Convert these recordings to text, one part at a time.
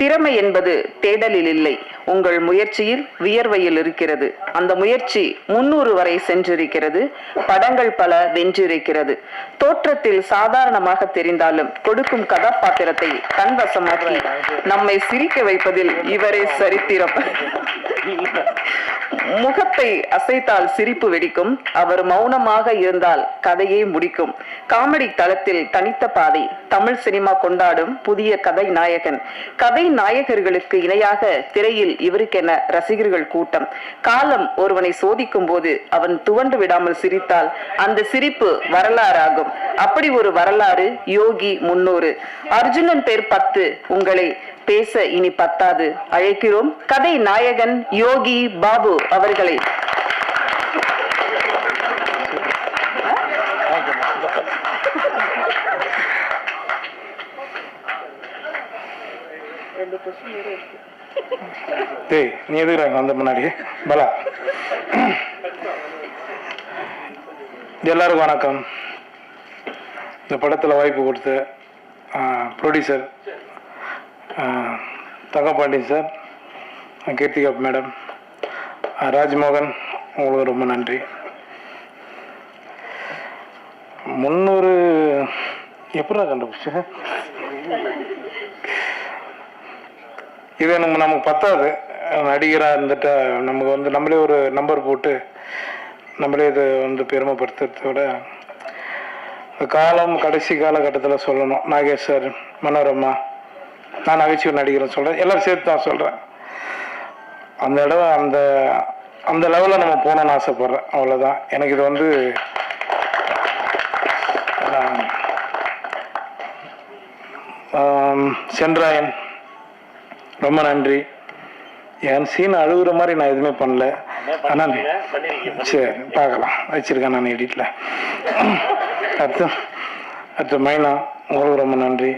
திறமை என்பது தேடலில் இல்லை, உங்கள் முயற்சியில் வியர்வையில் இருக்கிறது. அந்த முயற்சி 300 வரை சென்றிருக்கிறது. படங்கள் பல வென்றிருக்கிறது. தோற்றத்தில் சாதாரணமாக தெரிந்தாலும் கொடுக்கும் கதாபாத்திரத்தை தன்வசமாக்கி நம்மை சிரிக்க வைப்பதில் இவரே சரித்திரம். முகத்தை அசைத்தால் சிரிப்பு வெடிக்கும். அவர் மௌனமாக இருந்தால் கதையே முடிக்கும். காமெடி தளத்தில் தனித்த பாதை. தமிழ் சினிமா கொண்டாடும் புதிய கதை நாயகன். கதை நாயகர்களுக்கு இணையாக திரையில் இவருக்கென ரசிகர்கள் கூட்டம். காலம் ஒருவனை சோதிக்கும் போது அவன் துவண்டு விடாமல் சிரித்தால் அந்த சிரிப்பு வரலாறாகும். அப்படி ஒரு வரலாறு யோகி 300. அர்ஜுனன் பேர் 10. உங்களை பேச இனி பத்தாது. அழைக்கிறோம் கதை நாயகன் யோகி பாபு அவர்களை. நீ எதுக்குறாங்க வந்த முன்னாடி பலா. எல்லாருக்கும் வணக்கம். இந்த படத்தில் வாய்ப்பு கொடுத்த producer Thangapandian sir, Keerthika madam, Rajmohan, உங்களுக்கு ரொம்ப நன்றி. 300 எப்படா கண்டுபிடிச்ச? இது நமக்கு பத்தாது. நடிகராக இருந்துட்டா நமக்கு வந்து நம்மளே ஒரு நம்பர் போட்டு நம்மளே இதை வந்து பெருமைப்படுத்துறத விட காலம் கடைசி காலகட்டத்தில் சொல்லணும். நாகேஷ் சார், மனோரமா, நான் நகைச்சுவை நடிகர்னு சொல்கிறேன், எல்லோரும் சேர்த்து தான் சொல்கிறேன். அந்த இடம் அந்த லெவலில் நம்ம போகணுன்னு ஆசைப்பட்றேன். அவ்வளோதான். எனக்கு இது வந்து சென்றாயன் ரொம்ப நன்றி. என் சீன் அழுகுற மாதிரி நான் எதுவுமே பண்ணல. ஆனால் சரி பார்க்கலாம், வச்சுருக்கேன் நான் எடிட்டில். அடுத்து மைனா, உங்களுக்கு ரொம்ப நன்றி.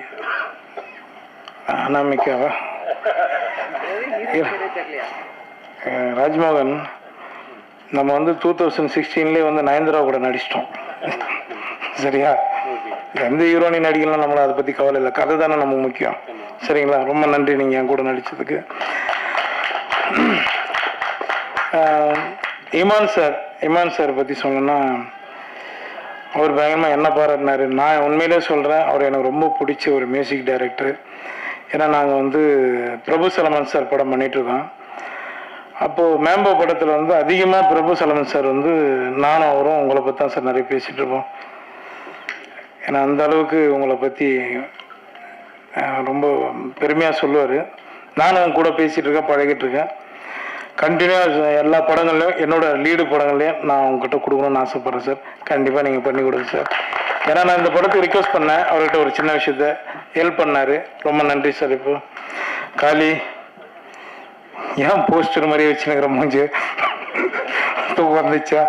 அனாமிக்காவா, ராஜ்மோகன், நம்ம வந்து 2016 வந்து நயன்தாரா கூட நடிச்சிட்டோம். சரியா? எந்த ஹீரோனி நடிக்கலாம், நம்மளை அதை பற்றி கவலை இல்லை. கதை தானே நமக்கு முக்கியம். சரிங்களா? ரொம்ப நன்றி நீங்கள் என் கூட நடித்ததுக்கு. இமான் சார் பற்றி சொல்லணும்னா, அவர் பயங்கரமாக என்ன பாராட்டினார். நான் உண்மையிலே சொல்கிறேன், அவர் எனக்கு ரொம்ப பிடிச்ச ஒரு மியூசிக் டைரக்டர். ஏன்னா நாங்கள் வந்து பிரபு சலமன் சார் படம் பண்ணிகிட்ருக்கோம். அப்போது மேம்போ படத்தில் வந்து அதிகமாக பிரபு சலமன் சார் வந்து நானும் அவரும் உங்களை பற்றி தான் சார் நிறைய பேசிகிட்டு இருப்போம். ஏன்னா அந்த அளவுக்கு உங்களை பற்றி ரொம்ப பெருமையாக சொல்லுவார். நானும் கூட பேசிகிட்டு இருக்கேன், பழகிட்டு இருக்கேன். கண்டினியூவாக எல்லா படங்கள்லையும், என்னோடய லீடு படங்கள்லையும் நான் உங்ககிட்ட கொடுக்கணும்னு ஆசைப்பட்றேன் சார். கண்டிப்பாக நீங்கள் பண்ணி கொடுங்க சார். ஏன்னா நான் இந்த படத்துக்கு ரிக்வஸ்ட் பண்ணேன், அவர்கிட்ட ஒரு சின்ன விஷயத்த ஹெல்ப் பண்ணார். ரொம்ப நன்றி சார். இப்போ காளி, ஏன் போஸ்டர் மாதிரியே வச்சுனுக்கிற மூஞ்சி தூக்கம் வந்துச்சா?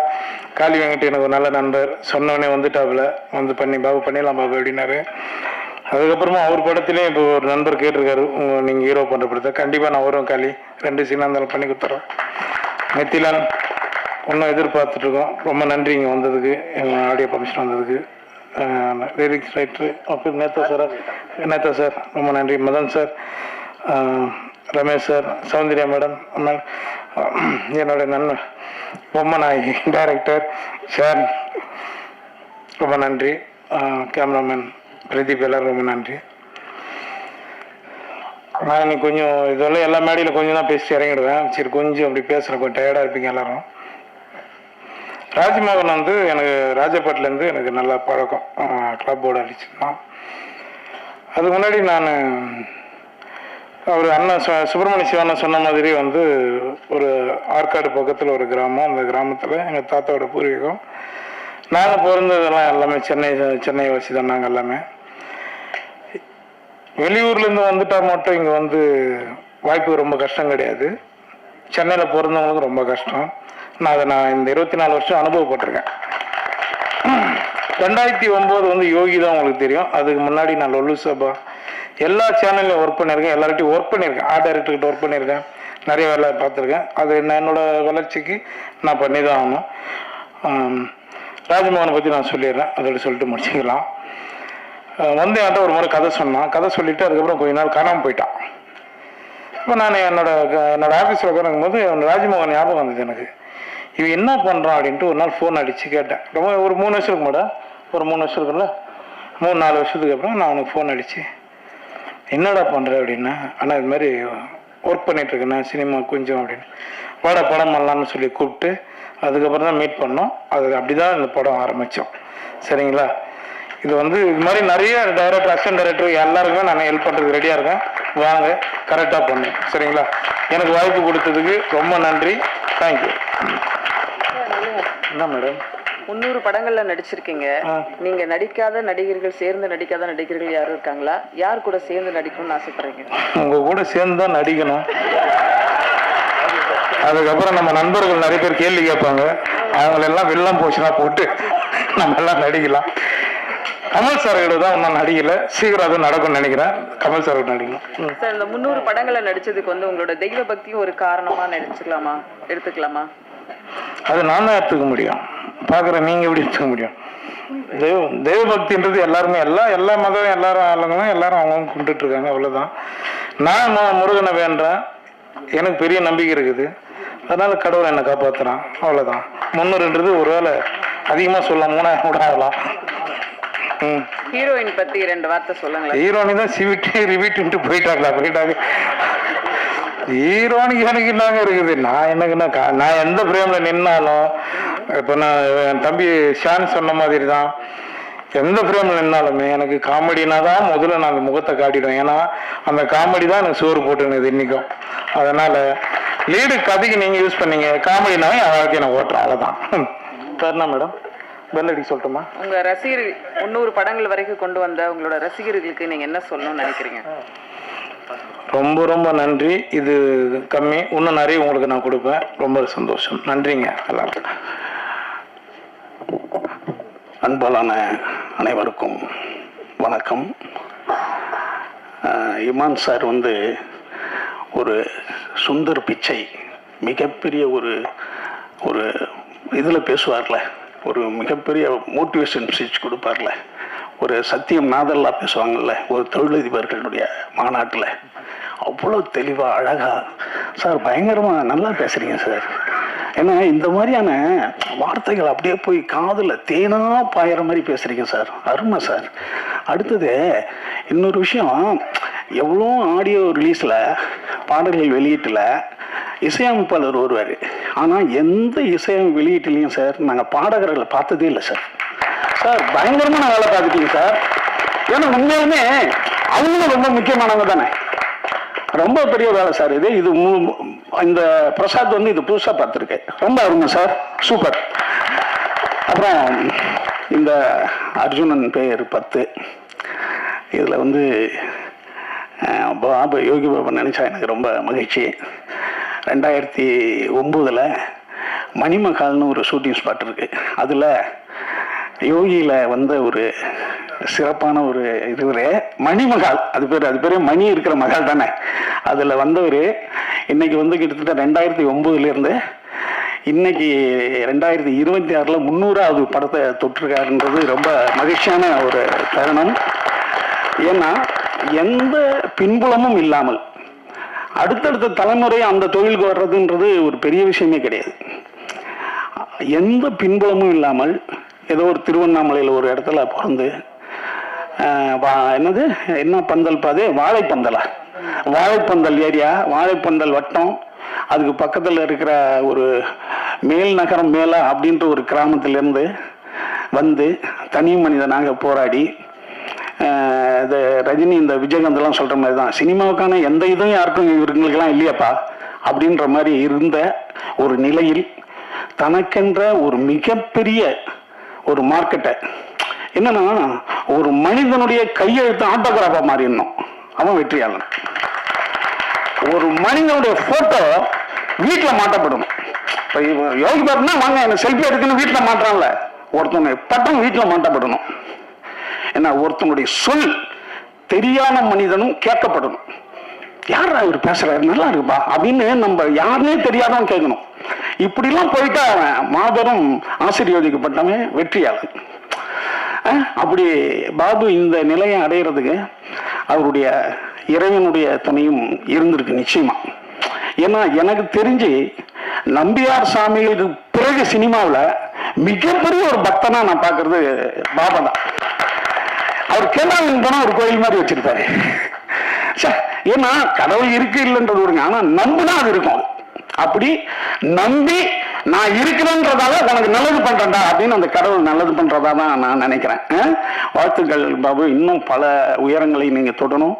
காளி வெங்கட் எனக்கு ஒரு நல்ல நண்பர். சொன்னவனே வந்துட்டாப்புல, வந்து பாபு பண்ணிடலாம் பாபு அப்படின்னாரு. அதுக்கப்புறமா அவர் படத்துலேயும் இப்போ ஒரு நண்பர் கேட்டிருக்காரு, நீங்கள் ஹீரோ பண்ணுற படத்தை. கண்டிப்பாக நான் வரும் காளி, 2 சீனாக இருந்தாலும் பண்ணி கொடுத்துறோம். மெத்திலான் ஒன்றும் எதிர்பார்த்துட்ருக்கோம். ரொம்ப நன்றி இங்கே வந்ததுக்கு, எங்கள் ஆடியோ ஃபங்க்ஷன் வந்ததுக்கு. லிரிக்ஸ் ரைட்ரு அப்போ நேதா சார் ரொம்ப நன்றி. Madhan sir, Ramesh sir, Soundarya madam, என்னோட நண்பன் பொம்மநாயகி டைரக்டர் சார் ரொம்ப நன்றி. கேமராமேன் பிரதீப், எல்லோரும் ரொம்ப நன்றி. நான் இன்னைக்கு கொஞ்சம் இதெல்லாம் எல்லா மேடையில் கொஞ்சம் தான் பேசி இறங்கிடுவேன். சரி, கொஞ்சம் அப்படி பேசுகிறேன், கொஞ்சம் டயர்டாக இருப்பீங்க எல்லோரும். ராஜ்மோகன் வந்து எனக்கு ராஜபாட்டிலேருந்து எனக்கு நல்லா பழக்கம். கிளப்போடு அடிச்சுருந்தான். அதுக்கு முன்னாடி நான் அவர் அண்ணன் சுப்பிரமணிய சிவண்ணன் சொன்ன மாதிரி வந்து ஒரு ஆற்காடு பக்கத்தில் ஒரு கிராமம். அந்த கிராமத்தில் எங்கள் தாத்தாவோட பூர்வீகம். நாங்கள் பிறந்ததெல்லாம் எல்லாமே சென்னை வசி தான். நாங்கள் எல்லாமே வெளியூர்லேருந்து வந்துட்டால் மட்டும் இங்கே வந்து வாய்ப்பு ரொம்ப கஷ்டம் கிடையாது. சென்னையில் பிறந்தவங்களுக்கு ரொம்ப கஷ்டம். நான் இந்த 24 வருஷம் அனுபவப்பட்டிருக்கேன். 2009 வந்து யோகி தான் உங்களுக்கு தெரியும். அதுக்கு முன்னாடி நான் லொல்லு சபா எல்லா சேனல்லையும் ஒர்க் பண்ணியிருக்கேன். எல்லார்ட்டையும் ஒர்க் பண்ணியிருக்கேன். ஆர்ட் டைரக்டர்கிட்ட ஒர்க் பண்ணியிருக்கேன். நிறைய வேலை பார்த்துருக்கேன். அது என்னோட வளர்ச்சிக்கு நான் பண்ணி தான் ஆகணும். ராஜ்மோகனை பற்றி நான் சொல்லிடுறேன், அதோட சொல்லிட்டு முடிச்சுக்கலாம். வந்து என்கிட்ட ஒரு முறை கதை சொன்னான். கதை சொல்லிவிட்டு அதுக்கப்புறம் கொஞ்ச நாள் காணாமல் போயிட்டான். இப்போ நான் என்னோட ஆஃபீஸில் உட்காருக்கும் போது ராஜ்மோகன் ஞாபகம் வந்தது எனக்கு. இவன் என்ன பண்ணுறான் அப்படின்ட்டு ஒரு நாள் ஃபோன் அடித்து கேட்டேன். ரொம்ப ஒரு 3 வருஷத்துக்கு மேடம், ஒரு 3 வருஷம் இருக்குல்ல, 3-4 வருஷத்துக்கு அப்புறம் நான் அவனுக்கு ஃபோன் அடித்து என்னடா பண்ணுற அப்படின்னா, ஆனால் இது மாதிரி ஒர்க் பண்ணிகிட்ருக்கேண்ணா சினிமா கொஞ்சம் அப்படின்னு, வாடா படம் பண்ணலான்னு சொல்லி கூப்பிட்டு அதுக்கப்புறம் தான் மீட் பண்ணோம். அது அப்படி தான் இந்த படம் ஆரம்பித்தோம். சரிங்களா? இது இது மாதிரி நிறைய டைரக்டர், அசிஸ்டன்ட் டைரக்டர் எல்லாருக்குமே நான் ஹெல்ப் பண்ணுறதுக்கு ரெடியாக இருக்கேன். வாங்க, கரெக்டாக பண்ணு. சரிங்களா? எனக்கு வாய்ப்பு கொடுத்ததுக்கு ரொம்ப நன்றி. தேங்க்யூ. என்ன மேடம், 300 படங்கள்ல நடிச்சிருக்கீங்க. நீங்க நடிக்காத நடிகர்கள், சேர்ந்து நடிக்காத நடிகர்கள் யாரும் இருக்காங்களா? யார் கூட சேர்ந்து நடிக்கணும்னு ஆசைப்படுறீங்க? உங்க கூட சேர்ந்து தான் நடிக்கணும். அதுக்கப்புறம் நம்ம நண்பர்கள் நிறைய பேர் கேள்வி கேட்பாங்க, அவங்களெல்லாம் வெள்ளம் போச்சுன்னா போட்டு நம்ம எல்லாம் நடிக்கலாம். கமல் சார் கிட்ட தான் இன்னும் நடிக்கல, சீக்கிரம் அது நடக்கும்னு நினைக்கிறேன். கமல் சார் கிட்ட நடிக்கணும். சார், இந்த 300 படங்களை நடிச்சதுக்கு உங்களோட தெய்வ பக்தியும் ஒரு காரணமா எடுத்துக்கலாமா? அது நான் தான் எடுத்துக்க முடியும். பார்க்குறேன், நீங்கள் எப்படி எடுத்துக்க முடியும்? தெய்வ பக்தின்றது எல்லாருமே எல்லா மதம் எல்லாரும் ஆளுங்களும் எல்லாரும் அவங்கவுங்க கும்பிட்டு இருக்காங்க, அவ்வளோதான். நான் முருகனை வேண்டேன், எனக்கு பெரிய நம்பிக்கை இருக்குது, அதனால கடவுளை என்னை காப்பாற்றுறான், அவ்வளோதான். 300ன்றது ஒரு வேளை அதிகமாக சொல்லலாம், 3000 கூட ஆகலாம். ஹீரோயின் பத்தி 2 வார்த்தை சொல்லுங்களேன். ஹீரோயின் தான் ரிவீட்டு போயிட்டாங்க. ஹீரோனுக்கு எனக்கு என்னங்க இருக்குது? நான் என்னக்குன்னா, நான் எந்த பிரேமில் நின்னாலும், இப்போ நான் என் தம்பி ஷான் சொன்ன மாதிரி தான், எந்த ஃப்ரேமில் நின்னாலுமே எனக்கு காமெடினா தான் முதல்ல நான் அந்த முகத்தை காட்டிடுவேன். ஏன்னா அந்த காமெடி தான் எனக்கு சோறு போட்டுனுது இன்றைக்கும். அதனால் லீடு கதைக்கு நீங்கள் யூஸ் பண்ணீங்க, காமெடினாவே அழகாக நான் ஓட்டுறேன், அவ்வளோதான். சரிண்ணா மேடம், பெல் அடிக்க சொல்லட்டுமா? உங்கள் ரசிகர்கள் 300 படங்கள் வரைக்கும் கொண்டு வந்த உங்களோட ரசிகர்களுக்கு நீங்கள் என்ன சொல்லணும்னு நினைக்கிறீங்க? ரொம்ப ரொம்ப நன்றி. இது கம்மி, இன்னும் நிறைய உங்களுக்கு நான் கொடுப்பேன். ரொம்ப சந்தோஷம். நன்றிங்க எல்லாருக்கும். அன்பாலான அனைவருக்கும் வணக்கம். இமான் சார் ஒரு சுந்தர் பிச்சை, மிகப்பெரிய ஒரு இதில் பேசுவார்ல, ஒரு மிகப்பெரிய மோட்டிவேஷன் ஸ்பீச் கொடுப்பார்ல, ஒரு சத்தியம் நாதல்லா பேசுவாங்கள்ல ஒரு தொழிலதிபர்களுடைய மாநாட்டில், அவ்வளோ தெளிவாக அழகாக சார் பயங்கரமாக நல்லா பேசுகிறீங்க சார். ஏன்னா இந்த மாதிரியான வார்த்தைகள் அப்படியே போய் காதில் தேனாக பாயிற மாதிரி பேசுகிறீங்க சார், அருமை சார். அடுத்தது இன்னொரு விஷயம், எவ்வளோ ஆடியோ ரிலீஸில் பாடல்கள் வெளியீட்டில் இசையமைப்பாளர் வருவார், ஆனால் எந்த இசையமைப்பு வெளியீட்டுலையும் சார் நாங்கள் பாடகர்களை பார்த்ததே இல்லை சார். சார் பயங்கரமான வேலை பார்த்துட்டீங்க சார். ஏன்னா உண்மையுமே அவங்களும் ரொம்ப முக்கியமானவங்க தானே, ரொம்ப பெரிய வேலை சார் இது. இந்த பிரசாத் இது புதுசாக பார்த்துருக்கேன், ரொம்ப அருமை சார், சூப்பர். அப்புறம் இந்த அர்ஜுனன் பேர் 10, இதில் பாபு யோகி பாபா நினச்சா எனக்கு ரொம்ப மகிழ்ச்சி. 2009 மணிமகால்னு ஒரு ஷூட்டிங் ஸ்பாட் இருக்கு, அதில் யோகியில் ஒரு சிறப்பான ஒரு இதுவரே மணிமகால், அது பேர் மணி இருக்கிற மகால் தானே, அதில் வந்தவர் இன்னைக்கு கிட்டத்தட்ட 2009 இன்னைக்கு 2026 300வது படத்தை தொட்டிருக்காருன்றது ரொம்ப மகிழ்ச்சியான ஒரு தருணம். ஏன்னா எந்த பின்புலமும் இல்லாமல் அடுத்தடுத்த தலைமுறை அந்த தொழிலுக்கு வர்றதுன்றது ஒரு பெரிய விஷயமே கிடையாது. எந்த பின்புலமும் இல்லாமல் ஏதோ ஒரு திருவண்ணாமலையில் ஒரு இடத்துல பிறந்து என்ன பந்தல் பாது, வாழைப்பந்தல் ஏரியா, வாழைப்பந்தல் வட்டம், அதுக்கு பக்கத்தில் இருக்கிற ஒரு மேல் நகரம் மேலே அப்படின்ற ஒரு கிராமத்திலேருந்து தனி மனிதனாக போராடி, இந்த ரஜினி இந்த விஜயகாந்தெல்லாம் சொல்கிற மாதிரி தான், சினிமாவுக்கான எந்த இதுவும் யாருக்கும் இவங்களுக்கெல்லாம் இல்லையாப்பா அப்படின்ற மாதிரி இருந்த ஒரு நிலையில் தனக்கென்ற ஒரு மிகப்பெரிய ஒரு மார்க்கெட்டை, என்னன்னா ஒரு மனிதனுடைய கையெழுத்து ஆட்டோகிராஃபா மாறிடணும், அவன் வெற்றியாளன். ஒரு மனிதனுடைய போட்டோ வீட்டில் மாட்டப்படணும். இப்போ யோகி பாபுனா வாங்க எனக்கு செல்ஃபி எடுக்கணும் வீட்டில் மாட்டுறான்ல, ஒருத்தனுடைய பட்டம் வீட்டில் மாட்டப்படணும். ஏன்னா ஒருத்தனுடைய சொல் தெரியாத மனிதனும் கேட்கப்படணும். யாரா இவர் பேசுறாரு, நல்லா இருக்குப்பா அப்படின்னு நம்ம யாருன்னே தெரியாதவன் கேட்கணும். இப்படிலாம் போயிட்டா அவன் மாபெரும் ஆசீர்வதிக்கப்பட்டவன், வெற்றியாளன். அப்படி பாபு இந்த நிலையை அடைகிறதுக்கு அவருடைய இறைவனுடைய துணையும் இருந்திருக்கு நிச்சயமா. ஏன்னா எனக்கு தெரிஞ்சு நம்பியார் சாமிகளுக்கு பிறகு சினிமாவில் மிகப்பெரிய ஒரு பக்தனா நான் பார்க்கறது பாபா தான். அவர் கேரளாவில் போனா ஒரு கோயில் மாதிரி வச்சிருப்பாரு. ஏன்னா கடவுள் இருக்கு இல்லைன்றது விடுங்க, ஆனா நம்புனா அது இருக்கும். அப்படி நம்பி நான் இருக்கிறேன்றதால உனக்கு நல்லது பண்றேன்டா அப்படின்னு அந்த கடவுள் நல்லது பண்றதா தான் நான் நினைக்கிறேன். வாழ்த்துக்கள் பாபு, இன்னும் பல உயரங்களை நீங்க தொடணும்.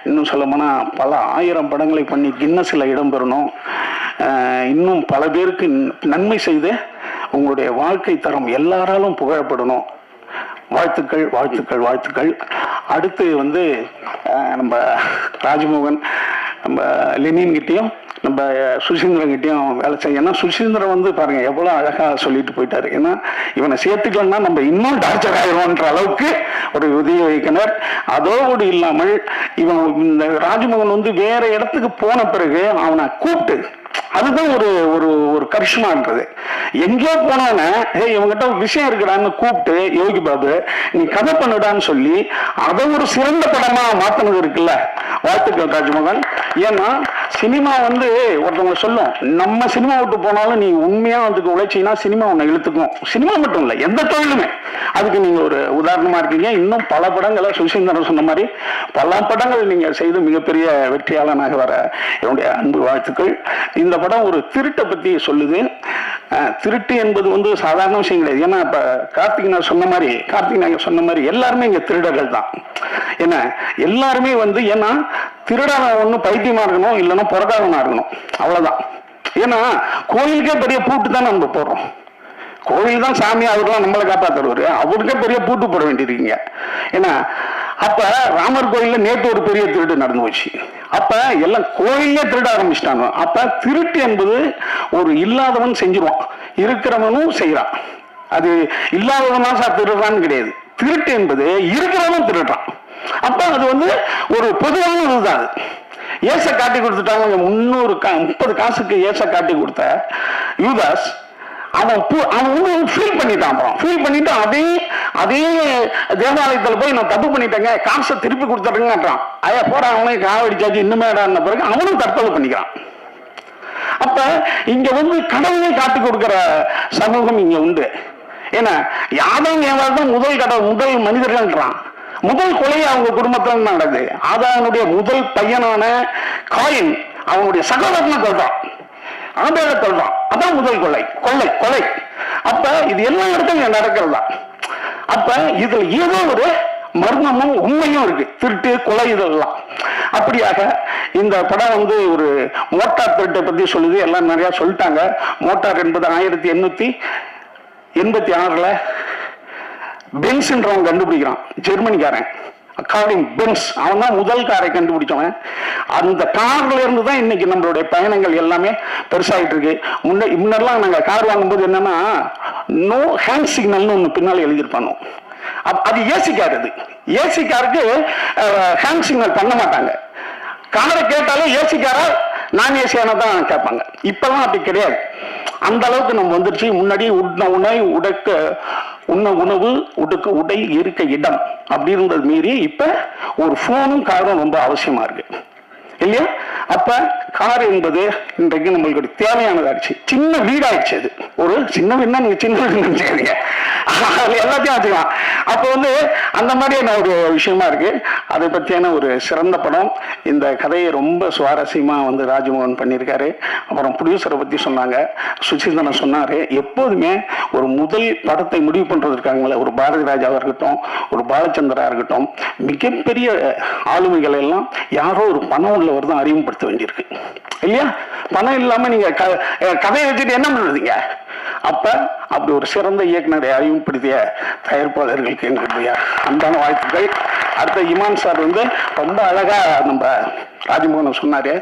இன்னும் சொல்ல போனா பல 1000 படங்களை பண்ணி கின்னஸ்ல இடம் பெறணும். இன்னும் பல பேருக்கு நன்மை செய்து உங்களுடைய வாழ்க்கை தரம் எல்லாராலும் புகழப்படணும். வாழ்த்துக்கள் வாழ்த்துக்கள் வாழ்த்துக்கள். அடுத்து வந்து நம்ம ராஜ்மோகன், நம்ம லெனின் கிட்டையும் நம்ம சுசீந்திரன் கிட்டையும் வேலை செய்ய. ஏன்னா சுசீந்திரன் வந்து பாருங்க எவ்வளோ அழகா சொல்லிட்டு போயிட்டாரு. ஏன்னா இவனை சேர்த்துக்கலன்னா நம்ம இன்னும் டார்ச்சர் ஆயிடுவோன்ற அளவுக்கு ஒரு உதவி வைக்கினர். அதோடு இல்லாமல் இவன் இந்த ராஜ்மோகன் வந்து வேற இடத்துக்கு போன பிறகு அவனை கூப்பிட்டு, அதுதான் ஒரு ஒரு ஒரு கரிஷ்மான்றது. எங்கேயோ போனவன இவங்கிட்ட ஒரு விஷயம் இருக்குடான்னு கூப்பிட்டு, யோகி பாபு நீ கதை பண்ணுடான்னு சொல்லி அதை ஒரு சிறந்த படமா மாத்தினது இருக்குல்ல. வாழ்த்துக்கள் ராஜ்மோகன். ஏன்னா சினிமா வந்து ஒருத்தவங்க சொல்லும், நம்ம சினிமா விட்டு போனாலும் நீ உண்மையா அதுக்கு உழைச்சின்னா சினிமா உன்னை இழுத்துக்கும். சினிமா மட்டும் இல்லை, எந்த தொழிலுமே. அதுக்கு நீங்க ஒரு உதாரணமா இருக்கீங்க. இன்னும் பல படங்களை சுசீந்திரன் சொன்ன மாதிரி பல படங்கள் நீங்க செய்து மிகப்பெரிய வெற்றியாளனாக வர என்னுடைய அன்பு வாழ்த்துக்கள். இந்த படம் ஒரு திருட்டை பத்தி சொல்லுது. திருட்டு என்பது வந்து சாதாரண விஷயம் கிடையாது. ஏன்னா இப்ப கார்த்திக் நாயர் சொன்ன மாதிரி எல்லாருமே இங்க திருடர்கள் தான். ஏன்னா எல்லாருமே வந்து, ஏன்னா திருடவன் ஒண்ணு பைத்தியமா இருக்கணும், இல்லைன்னா புறக்காதவனா இருக்கணும், அவ்வளவுதான். ஏன்னா கோயிலுக்கே பெரிய பூட்டு தான் நம்ம போடுறோம். கோயில் தான் சாமி, அவர்லாம் நம்மளை காப்பாற்றுவாரு, அவருக்கே பெரிய பூட்டு போட வேண்டியிருக்கீங்க. ஏன்னா அப்ப ராமர் கோயில்ல நேற்று ஒரு பெரிய திருட்டு நடந்து போச்சு. அப்ப எல்லாம் கோயிலே திருட ஆரம்பிச்சிட்டாங்க. அப்ப திருட்டு என்பது ஒரு இல்லாதவன் செஞ்சிருவான், இருக்கிறவனும் செய்யறான். அது இல்லாதவனா திருடுறான்னு கிடையாது. திருட்டு என்பது இருக்கிறவனும் திருடுறான். அப்ப அது வந்து ஒரு பொதுவான இதுதான். அது ஏச காட்டி கொடுத்துட்டாங்க. 30 காசுக்கு ஏச காட்டி கொடுத்த யூதாஸ் அவன் ஃபீல் பண்ணிட்டான். ஃபீல் பண்ணிட்டு அதே தேவாலயத்தில் போய் நான் தப்பு பண்ணிட்டேங்க, காசை திருப்பி கொடுத்துட்டேங்கன்றான். ஐயா போற அவனே காவடிச்சாச்சு இன்னுமே பிறகு அவனும் தற்கொலை பண்ணிக்கிறான். அப்ப இங்க வந்து கடவுளை காட்டி கொடுக்கிற சமூகம் இங்க உண்டு. ஏன்னா யாரும் ஏதாவது முதல் மனிதர்கள்ன்றான். முதல் கொலை அவங்க குடும்பத்தில் நடக்குது. அதனுடைய முதல் பையனான காயின் அவனுடைய சகோதரனை கொள்றான், ஆபேலை கொள்றான். அதான் முதல் கொலை. அப்ப இது எல்லா இடத்துலையும் நடக்கிறதா. அப்ப இதுல ஏதோ ஒரு மர்மமும் உண்மையும் இருக்கு. திருட்டு, கொலை இதெல்லாம். அப்படியாக இந்த படம் வந்து ஒரு மோட்டார் திருட்டை பத்தி சொல்லுது. எல்லாம் நிறைய சொல்லிட்டாங்க. மோட்டார் என்பது 1886 பென்ஸ்ன்றவன் கண்டுபிடிக்கிறான், ஜெர்மனிக்காரன். அக்கார்டிங் பென்ஸ், அவன் தான் முதல் காரை கண்டுபிடிச்சவன். அந்த கார்ல இருந்து தான் இன்னைக்கு நம்மளுடைய பயணங்கள் எல்லாமே பெருசாகிட்டு இருக்கு. முன்னெல்லாம் நாங்க கார் வாங்கும்போது என்னன்னா நோ ஹேண்ட் சிக்னல்னு ஒண்ணு பின்னால எழுதியிருப்பானோ. அது ஏசி கார். அது ஏசி காருக்கு ஹேண்ட் சிக்னல் பண்ண மாட்டாங்க. காரை கேட்டாலும் ஏசி காரா நான் ஏசியான தான் கேட்பாங்க. இப்பெல்லாம் அப்படி கிடையாது. அந்த அளவுக்கு நம்ம வந்துருச்சு. முன்னாடி உண்ண உணவு, உடுக்க உடை, இருக்க இடம் அப்படி இருந்தது மீறி இப்ப ஒரு போனும் காரும் ரொம்ப அவசியமா இருக்கு இல்லையா? அப்ப கார் என்பது இன்றைக்கு நம்மளுக்கு தேவையானதாச்சு. சின்ன வீடாயிடுச்சு. அது ஒரு சின்ன வீடுனா நீங்க சின்ன வீடு நினைச்சுக்கிறீங்க, எல்லாத்தையும் வச்சுக்கலாம். அப்ப வந்து அந்த மாதிரியான ஒரு விஷயமா இருக்கு. அதை பற்றியான ஒரு சிறந்த படம். இந்த கதையை ரொம்ப சுவாரஸ்யமா வந்து ராஜ்மோகன் பண்ணியிருக்காரு. அப்புறம் ப்ரொடியூசரை பத்தி சொன்னாங்க, சுசீந்திரன் சொன்னாரு. எப்போதுமே ஒரு முதல் படத்தை முடிவு பண்றது இருக்காங்களே, ஒரு பாரதி ராஜாவா இருக்கட்டும், ஒரு பாலச்சந்திரா இருக்கட்டும், மிகப்பெரிய ஆளுமைகள் எல்லாம் யாரோ ஒரு பணம் உள்ளவர் தான் அறிமுகப்படுத்த வேண்டியிருக்கு இல்லையா? பணம் இல்லாம நீங்க கதையை வச்சுட்டு என்ன பண்ணுறீங்க? அப்ப அப்படி ஒரு சிறந்த இயக்குனரை அறிமுகப்படுத்திய தயாரிப்பாளர்களுக்கு எங்களுடைய அன்பான வாழ்த்துக்கள். அடுத்த இமான் சார் வந்து ரொம்ப அழகா நம்ம ராஜ்மோகன் சொன்னாரு.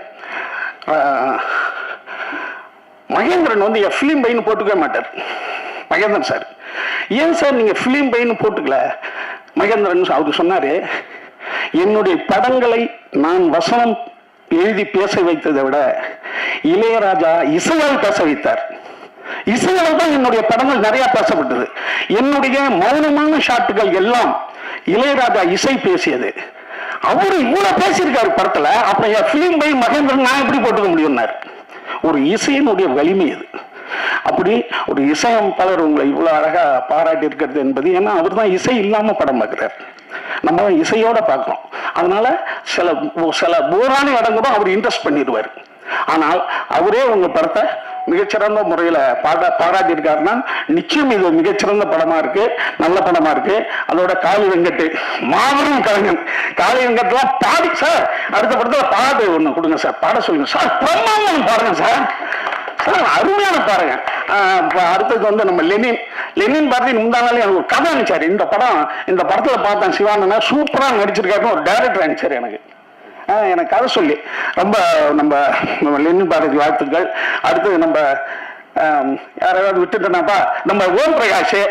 மகேந்திரன் வந்து ஃபிலிம் பைன்னு போட்டுக்கவே மாட்டார். மகேந்திரன் சார், ஏன் சார் நீங்க ஃபிலிம் பைன்னு போட்டுக்கல? மகேந்திரன் அவருக்கு சொன்னாரு, என்னுடைய படங்களை நான் வசனம் எழுதி பேச வைத்ததை விட இளையராஜா இசையால் பேச வைத்தார். இசையால் தான் என்னுடைய படங்கள் நிறைய பேசப்பட்டது. என்னுடைய மௌனமான ஷாட்டுகள் எல்லாம் இளையராஜா இசை பேசியது. அவரு இவ்வளவு பேசியிருக்காரு படத்துல, அப்ப என் பிலிம் பை மகேந்திரன் நான் எப்படி போட்டுக்க முடியும்னாரு. ஒரு இசையினுடைய வலிமை அது. அப்படி ஒரு இசையமைப்பாளர் உங்களை இவ்வளவு அழகா பாராட்டி இருக்கிறது என்பது, ஏன்னா அவர் தான் இசை இல்லாம படம் பார்க்கிறார், நம்ம இசையோட பார்க்கிறோம். அதனால சில போரான இடம் கூட அவர் இன்ட்ரெஸ்ட் பண்ணிடுவார். ஆனால் அவரே உங்க படத்தை மிகச்சிறந்த முறையில பாராட்டி இருக்காருன்னா நிச்சயம் இது மிகச்சிறந்த படமா இருக்கு, நல்ல படமா இருக்கு. அதோட காளி வெங்கட் மாபெரும் கலைஞன். காளி வெங்கட்லாம் பாடி சார் அடுத்த படத்துல பாடு ஒண்ணு கொடுங்க சார், பாட சொல்லுங்க சார், பிரம்மாண்டம் பாருங்க சார், அருமையான பாருங்க. அடுத்தது வந்து நம்ம லெனின் பாரதி முந்தானாலே எனக்கு ஒரு கதை அனுப்பிச்சாரு. இந்த படத்துல பார்த்தேன் சிவானனா சூப்பரா நடிச்சிருக்காருன்னு ஒரு டைரக்டர் அனுப்பிச்சாரு எனக்கு கதை சொல்லி. ரொம்ப நம்ம லெனின் பாரதி வாழ்த்துக்கள். அடுத்தது நம்ம யாராவது விட்டுட்டேனாப்பா, நம்ம ஓம் பிரகாஷ்.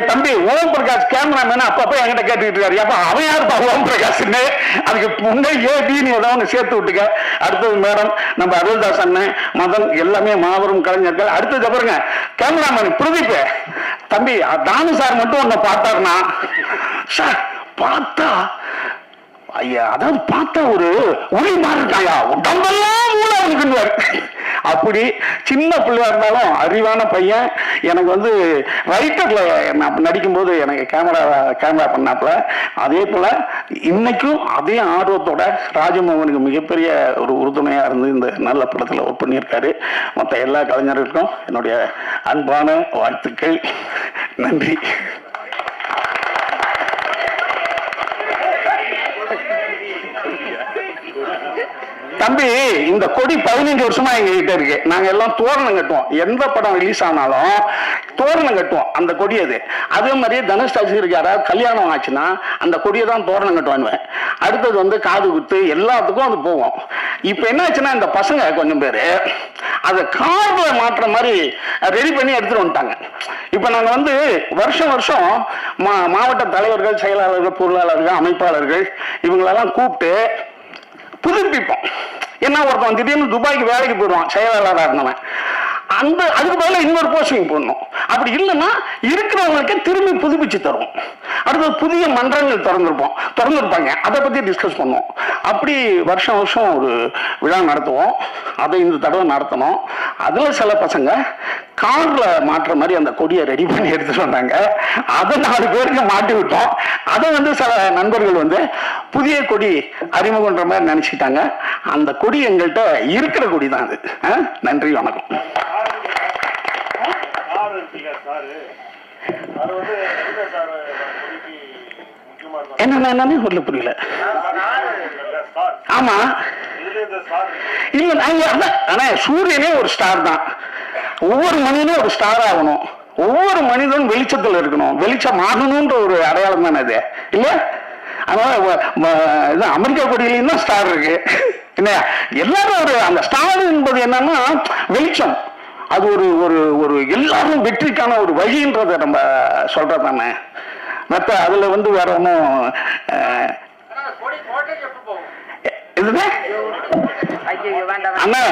தம்பி ஓம் பிரகாஷ் கேமராமேன் அப்பப்ப என்கிட்ட கேட்டுக்கிட்டு இருக்காரு, அப்ப அவன் யாருப்பா ஓம் பிரகாஷ்ன்னு, அதுக்கு முன்னே ஏபின்னு ஏதோ ஒன்று சேர்த்து விட்டுக்க. அடுத்தது மேடம் நம்ம அருள்தாஸ் அண்ணன், மதன், எல்லாமே மாபெரும் கலைஞர்கள். அடுத்தது பாருங்க கேமராமேன் பிரதீப் தம்பி. தானு சார் மட்டும் ஒன்ன பார்த்தாருன்னா சார் பார்த்தா ஐயா, அதாவது பார்த்தா ஒரு ஒளி மாதிரி இருக்காயா, உடம்பெல்லாம் மூளை இருக்குன்னு. அப்படி சின்ன பிள்ளையா இருந்தாலும் அறிவான பையன். எனக்கு வந்து ரைட்டர்ல நடிக்கும் போது எனக்கு கேமரா பண்ணாப்புல. அதே போல இன்னைக்கும் அதே ஆர்வத்தோட ராஜமோகனுக்கு மிகப்பெரிய ஒரு உறுதுணையா இருந்து இந்த நல்ல படத்துல ஒர்க் பண்ணியிருக்காரு. மற்ற எல்லா கலைஞர்களுக்கும் என்னுடைய அன்பான வாழ்த்துக்கள். நன்றி. தம்பி, இந்த கொடி 15 வருஷமா எங்க கிட்ட இருக்கு. நாங்க எல்லாம் தோரணம் கட்டுவோம், எந்த படம் ரிலீஸ் ஆனாலும் தோரணம் கட்டுவோம். அந்த கொடி அதே மாதிரி தனுஷ் ரசிகருக்கு யாராவது கல்யாணம் ஆச்சுன்னா அந்த கொடியை தான் தோரணம் கட்டுவானுவேன். அடுத்தது வந்து காது குத்து எல்லாத்துக்கும் அது போவோம். இப்ப என்ன ஆச்சுன்னா இந்த பசங்க கொஞ்சம் பேரு அதை கார்ல மாற்ற மாதிரி ரெடி பண்ணி எடுத்துட்டு வந்துட்டாங்க. இப்ப நாங்க வந்து வருஷம் மாவட்ட தலைவர்கள், செயலாளர்கள், பொருளாளர்கள், அமைப்பாளர்கள் இவங்களெல்லாம் கூப்பிட்டு புதுப்பிப்போம். என்ன ஒருத்தன் திடீர்னு துபாய்க்கு வேலைக்கு போயிடுவான் செயலாளராக இருந்தவன், அதுக்கு பதிலாக இன்னொரு போஸ்டிங் போடணும். அப்படி இல்லைன்னா இருக்கிறவங்களுக்கு திரும்பி புதுப்பிச்சு தருவோம். அடுத்து புதிய மன்றங்கள் திறந்துருப்பாங்க, அதை பத்தி டிஸ்கஸ் பண்ணுவோம். அப்படி வருஷம் ஒரு விழா நடத்துவோம். அதை இந்த தடவை நடத்தணும். அதுல சில பசங்க கார்ல மாற்ற மாதிரி அந்த கொடியை ரெடி பண்ணி எடுத்துட்டு வந்தாங்க. அதை 4 பேருக்கு மாட்டி விட்டோம். அதை வந்து சில நண்பர்கள் வந்து புதிய கொடி அறிமுகன்ற மாதிரி நினைச்சுக்கிட்டாங்க. அந்த கொடி எங்கள்கிட்ட இருக்கிற கொடி தான் அது. நன்றி, வணக்கம். என்னன்னு சொல்ல புரியல. ஆமா இல்ல, ஆனா சூரியனே ஒரு ஸ்டார் தான். ஒவ்வொரு மனிதனும் ஒரு ஸ்டார் ஆகணும். ஒவ்வொரு மனிதனும் வெளிச்சத்தில் இருக்கணும். வெளிச்சம் ஆகணும்ன்ற ஒரு அடையாளம் தானே அது, இல்ல? அதனால அமெரிக்கா கொடியிலையும் தான் ஸ்டார் இருக்கு. என்ன எல்லாரும் ஒரு அந்த ஸ்டார் என்பது என்னன்னா வெளிச்சம். அது ஒரு எல்லாரும் வெற்றிக்கான ஒரு வழின்றத நம்ம சொல்றதானே. மற்ற அதுல வந்து வேற ஒன்றும் அண்ணா